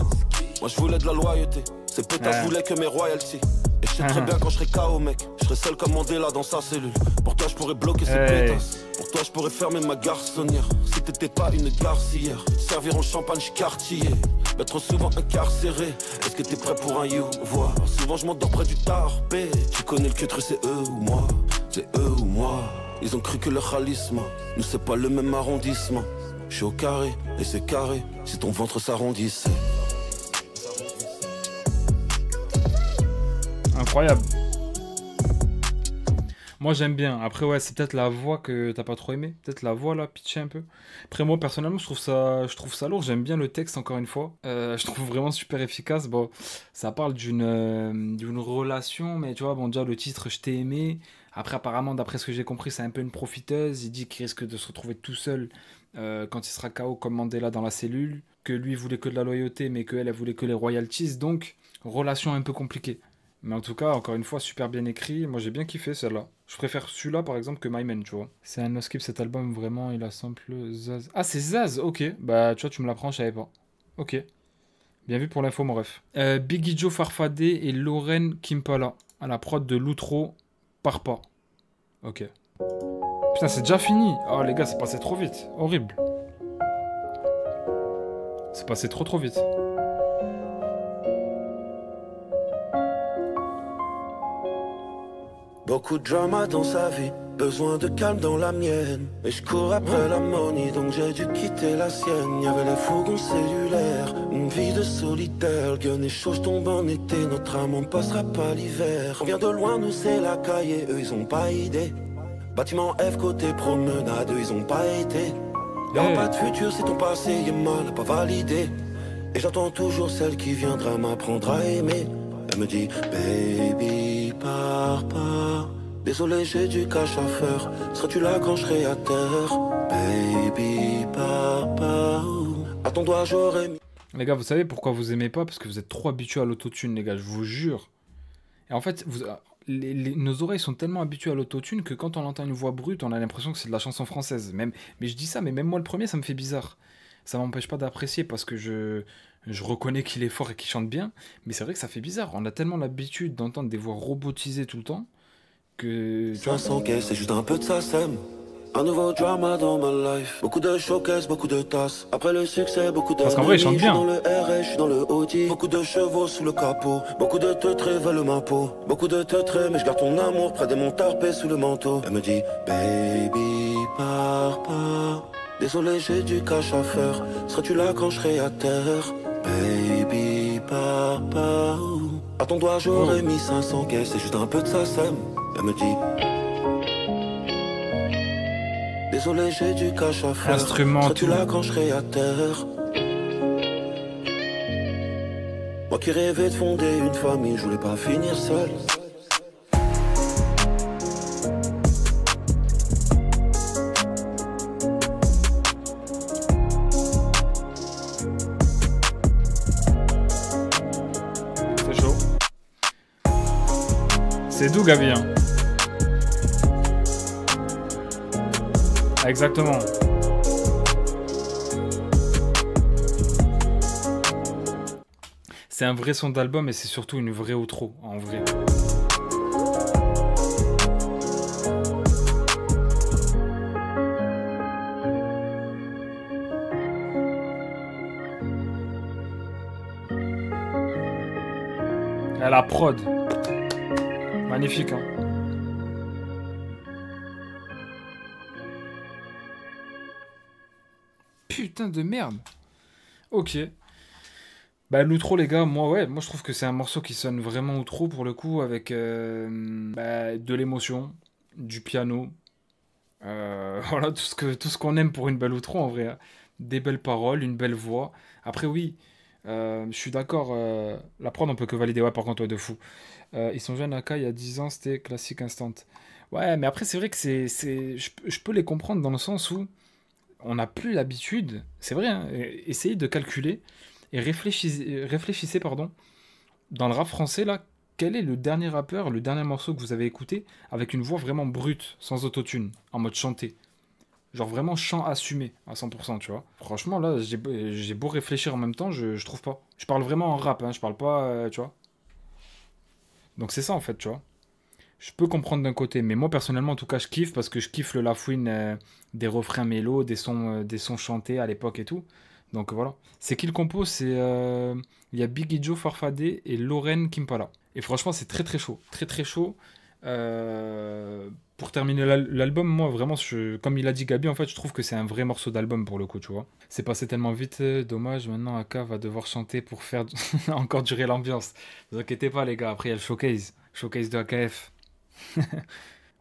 Moi je voulais de la loyauté, ces pétasses voulaient que mes royalties. Et je sais très bien quand je serai KO mec. Je serai seul comme Mandela dans sa cellule. Pour toi je pourrais bloquer ces pétasses. Pour toi je pourrais fermer ma garçonnière. Si t'étais pas une garcière, servir en champagne Cartier. Mais trop souvent incarcéré. Est-ce que t'es prêt pour un you? Voir. Souvent je m'endors près du tarpé. Tu connais le queutru, c'est eux ou moi. C'est eux ou moi. Ils ont cru que le khalisma, nous c'est pas le même arrondissement. Je suis au carré et c'est carré si ton ventre s'arrondissait. Incroyable. Moi j'aime bien. Après ouais, c'est peut-être la voix que t'as pas trop aimé. Peut-être la voix là, pitchée un peu. Après moi personnellement je trouve ça lourd. J'aime bien le texte encore une fois. Je trouve vraiment super efficace. Bon, ça parle d'une relation, mais tu vois, bon déjà le titre Je t'ai aimé. Après apparemment d'après ce que j'ai compris c'est un peu une profiteuse. Il dit qu'il risque de se retrouver tout seul quand il sera KO comme Mandela dans la cellule. Que lui voulait que de la loyauté mais qu'elle voulait que les royalties. Donc relation un peu compliquée. Mais en tout cas, encore une fois, super bien écrit. Moi, j'ai bien kiffé celle-là. Je préfère celui-là, par exemple, que My Man, tu vois. C'est un no-skip, cet album, vraiment, il a sample Zaz. Ah, c'est Zaz, ok. Bah, tu vois, tu me l'apprends, je savais pas. Ok. Bien vu pour l'info, mon ref. Biggie Joe Farfadé et Lauren Kimpala. À la prod de l'outro Parpa. Ok. Putain, c'est déjà fini. Oh, les gars, c'est passé trop vite. Horrible. C'est passé trop vite. Beaucoup de drama dans sa vie, besoin de calme dans la mienne. Et je cours après la money, donc j'ai dû quitter la sienne. Y'avait les fourgons cellulaires, une vie de solitaire. Le gun est chaud, je tombe en été, notre amour ne passera pas l'hiver. On vient de loin, nous c'est la caille, eux ils ont pas idée. Bâtiment F côté promenade, eux ils ont pas été. Y'aura pas de futur si ton passé est mal, pas validé. Et j'entends toujours celle qui viendra m'apprendre à aimer. Elle me dit, baby, pars pas. Désolé, j'ai du cash à faire. Seras-tu là quand je serai à terre? Baby, pars pas. À ton doigt, j'aurais mis. Les gars, vous savez pourquoi vous aimez pas? Parce que vous êtes trop habitués à l'autotune, les gars, je vous jure. Et en fait, nos oreilles sont tellement habituées à l'autotune que quand on entend une voix brute, on a l'impression que c'est de la chanson française. Mais je dis ça, mais même moi le premier, ça me fait bizarre. Ça m'empêche pas d'apprécier parce que je reconnais qu'il est fort et qu'il chante bien. Mais c'est vrai que ça fait bizarre. On a tellement l'habitude d'entendre des voix robotisées tout le temps que... 500 caisses, c'est juste un peu de SACEM. Un nouveau drama dans ma life. Beaucoup de showcases, beaucoup de tasses. Après le succès, beaucoup de... Parce qu'en vrai, il chante bien. Je suis dans le RS, je suis dans le Audi. Beaucoup de chevaux sous le capot. Beaucoup de teutrés veulent ma peau. Beaucoup de teutrés, mais je garde ton amour près de mon tarpé sous le manteau. Elle me dit, baby, pars pas. Désolé, j'ai du cash à faire. Seras-tu là quand je serai à terre? Baby, pars pas. À ton doigt, j'aurais mis 500 caisses. C'est juste un peu de SACEM. Elle me dit... Désolé, j'ai du cash à faire. Seras-tu là quand je serai à terre? Moi qui rêvais de fonder une famille, je voulais pas finir seul. C'est chaud. C'est d'où, Gabi, hein? Exactement. C'est un vrai son d'album et c'est surtout une vraie outro, en vrai. Et la prod. Magnifique, hein. Putain de merde. Ok. Bah l'outro les gars, moi je trouve que c'est un morceau qui sonne vraiment outro pour le coup avec de l'émotion, du piano, voilà tout ce qu'on aime pour une belle outro en vrai. Hein. Des belles paroles, une belle voix. Après oui, je suis d'accord, la prod on peut que valider, ouais par contre ouais, de fou. Ils sont jeunes AK il y a 10 ans, c'était classique instant. Ouais mais après c'est vrai que je peux les comprendre dans le sens où on n'a plus l'habitude, c'est vrai, hein, essayez de calculer et réfléchissez pardon, dans le rap français, là, quel est le dernier rappeur, le dernier morceau que vous avez écouté avec une voix vraiment brute, sans autotune, en mode chanté. Genre vraiment chant assumé à 100%, tu vois. Franchement, là, j'ai beau réfléchir en même temps, je trouve pas. Je parle vraiment en rap, hein, je parle pas, tu vois. Donc c'est ça, en fait, tu vois. Je peux comprendre d'un côté, mais moi personnellement en tout cas je kiffe parce que je kiffe le Lafouine des refrains mélos, des sons chantés à l'époque et tout. Donc voilà. C'est qui le compose? C'est il y a Biggie Joe Farfadé et Lauren Kimpala. Et franchement c'est très très chaud, très très chaud. Pour terminer l'album, moi vraiment, comme il a dit Gabi, en fait je trouve que c'est un vrai morceau d'album pour le coup, tu vois. C'est passé tellement vite, dommage, maintenant AK va devoir chanter pour faire encore durer l'ambiance. Ne vous inquiétez pas les gars, après il y a le showcase de AKF.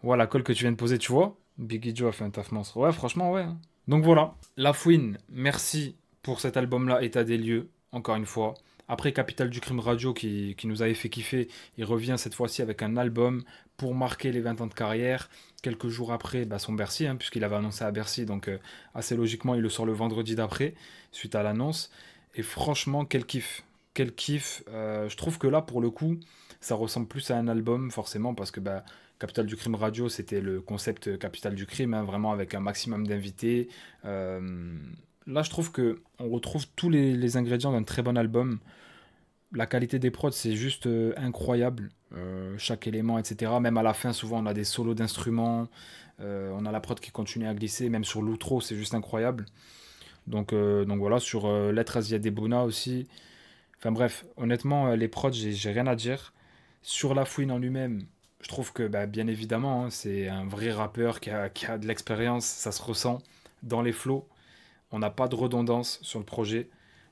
Voilà, la colle que tu viens de poser, tu vois. Biggie Joe a fait un taf monstre. Ouais, franchement, ouais. Donc voilà, Lafouine, merci pour cet album-là, État des lieux, encore une fois. Après Capital du Crime Radio qui nous avait fait kiffer, il revient cette fois-ci avec un album pour marquer les 20 ans de carrière. Quelques jours après, son Bercy, hein, puisqu'il avait annoncé à Bercy, donc assez logiquement, il le sort le vendredi d'après, suite à l'annonce. Et franchement, quel kiff. Quel kiff. Je trouve que là, pour le coup, ça ressemble plus à un album, forcément, parce que Capital du Crime Radio, c'était le concept Capital du Crime, hein, vraiment avec un maximum d'invités. Là, je trouve qu'on retrouve tous les ingrédients d'un très bon album. La qualité des prods, c'est juste incroyable. Chaque élément, etc. Même à la fin, souvent, on a des solos d'instruments. On a la prod qui continue à glisser. Même sur l'outro, c'est juste incroyable. Donc voilà, sur Lettre Asia Debona aussi. Enfin bref, honnêtement, les prods, j'ai rien à dire. Sur Lafouine en lui-même, Je trouve que, bah, bien évidemment, hein, c'est un vrai rappeur qui a de l'expérience, ça se ressent dans les flows. On n'a pas de redondance sur le projet.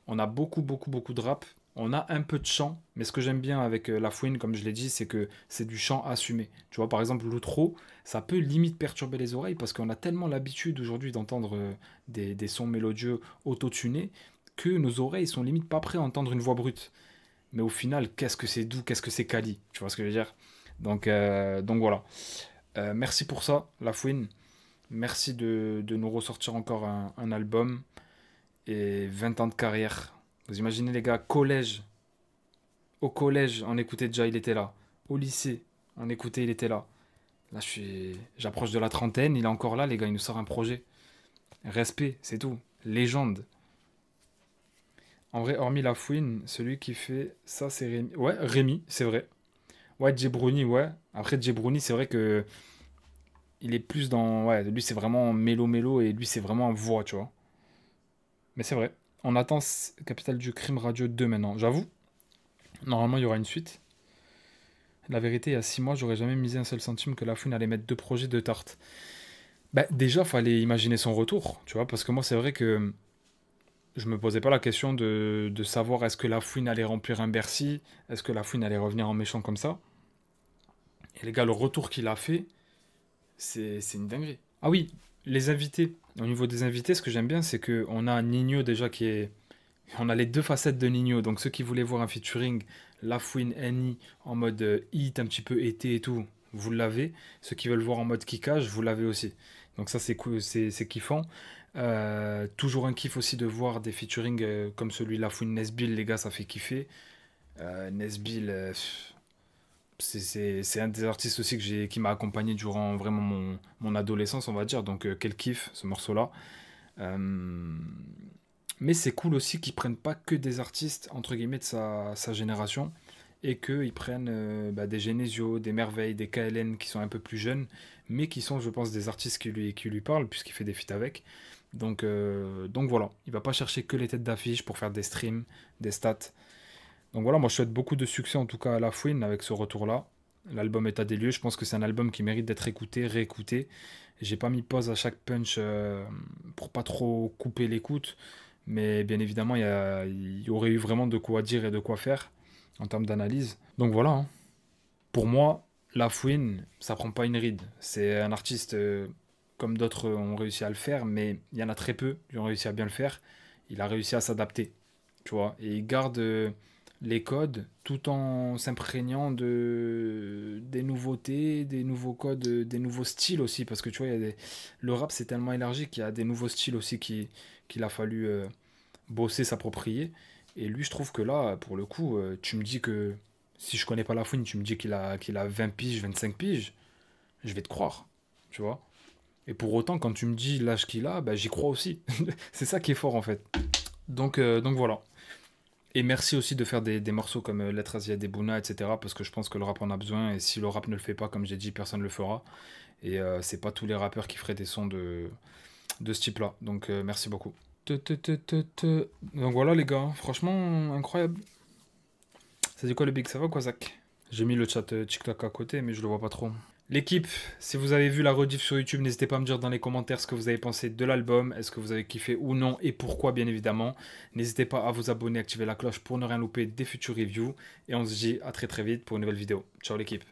On a beaucoup de rap. On a un peu de chant, mais ce que j'aime bien avec La Fouine, comme je l'ai dit, c'est que c'est du chant assumé. Tu vois, par exemple, l'outro, ça peut limite perturber les oreilles parce qu'on a tellement l'habitude aujourd'hui d'entendre des sons mélodieux autotunés que nos oreilles sont limite pas prêtes à entendre une voix brute. Mais au final, qu'est-ce que c'est doux, qu'est-ce que c'est quali. Tu vois ce que je veux dire? Donc voilà. Merci pour ça, La Fouine. Merci de nous ressortir encore un album et 20 ans de carrière. Vous imaginez les gars, collège. Au collège, on écoutait déjà, il était là. Au lycée, on écoutait, il était là. Là, j'approche de la trentaine, il est encore là, les gars, il nous sort un projet. Respect, c'est tout. Légende. En vrai, hormis La Fouine, celui qui fait ça, c'est Rémi. Ouais, Rémi, c'est vrai. Ouais, Djebrouni, ouais. Après, Djebrouni, c'est vrai que il est plus dans... Ouais, lui, c'est vraiment mélo et lui, c'est vraiment voix, tu vois. Mais c'est vrai. On attend Capitale du Crime Radio 2 maintenant. J'avoue, normalement, il y aura une suite. La vérité, il y a 6 mois, j'aurais jamais misé un seul centime que La Fouine allait mettre 2 projets de tarte. Bah, déjà, fallait imaginer son retour, tu vois, parce que moi, c'est vrai que je me posais pas la question de savoir est-ce que La Fouine allait remplir un Bercy, est-ce que La Fouine allait revenir en méchant comme ça. Et les gars, le retour qu'il a fait, c'est une dinguerie. Ah oui, les invités. Au niveau des invités, ce que j'aime bien, c'est qu'on a Nino déjà qui est... On a les 2 facettes de Nino. Donc ceux qui voulaient voir un featuring La Fouine, N.I. en mode hit, un petit peu été et tout, vous l'avez. Ceux qui veulent voir en mode kickage, vous l'avez aussi. Donc ça, c'est cool, c'est kiffant. Toujours un kiff aussi de voir des featuring comme celui La Fouine Nesbill, les gars, ça fait kiffer. Nesbill... c'est un des artistes aussi qui m'a accompagné durant vraiment mon adolescence, on va dire. Donc, quel kiff, ce morceau-là. Mais c'est cool aussi qu'ils prennent pas que des artistes, entre guillemets, de sa génération. Et qu'ils prennent des Genesio, des Merveilles, des KLN qui sont un peu plus jeunes. Mais qui sont, je pense, des artistes qui lui parlent, puisqu'il fait des feats avec. Donc voilà. Il va pas chercher que les têtes d'affiche pour faire des streams, des stats. Donc voilà, moi je souhaite beaucoup de succès en tout cas à La Fouine avec ce retour-là. L'album État des lieux, je pense que c'est un album qui mérite d'être écouté, réécouté. J'ai pas mis pause à chaque punch pour pas trop couper l'écoute. Mais bien évidemment, il y aurait eu vraiment de quoi dire et de quoi faire en termes d'analyse. Donc voilà. Hein. Pour moi, La Fouine, ça prend pas une ride. C'est un artiste comme d'autres ont réussi à le faire, mais il y en a très peu qui ont réussi à bien le faire. Il a réussi à s'adapter, tu vois. Et il garde... les codes, tout en s'imprégnant des nouveautés, des nouveaux codes, des nouveaux styles aussi, parce que tu vois, le rap c'est tellement élargi qu'il y a des nouveaux styles aussi qu'il a fallu bosser, s'approprier, et lui je trouve que là, pour le coup, tu me dis que, si je connais pas La Fouine, tu me dis qu'il a 20 piges, 25 piges, je vais te croire, tu vois, et pour autant, quand tu me dis l'âge qu'il a, bah, j'y crois aussi, c'est ça qui est fort en fait, donc voilà. Et merci aussi de faire des morceaux comme Lettres Asia des Bouna, etc. Parce que je pense que le rap en a besoin. Et si le rap ne le fait pas, comme j'ai dit, personne ne le fera. Et c'est pas tous les rappeurs qui feraient des sons de ce type-là. Donc merci beaucoup. Donc voilà les gars, franchement incroyable. Ça dit quoi le big, ça va quoi Zach? J'ai mis le chat TikTok à côté mais je le vois pas trop. L'équipe, si vous avez vu la rediff sur YouTube, n'hésitez pas à me dire dans les commentaires ce que vous avez pensé de l'album. Est-ce que vous avez kiffé ou non et pourquoi bien évidemment. N'hésitez pas à vous abonner, activer la cloche pour ne rien louper des futures reviews. Et on se dit à très vite pour une nouvelle vidéo. Ciao l'équipe.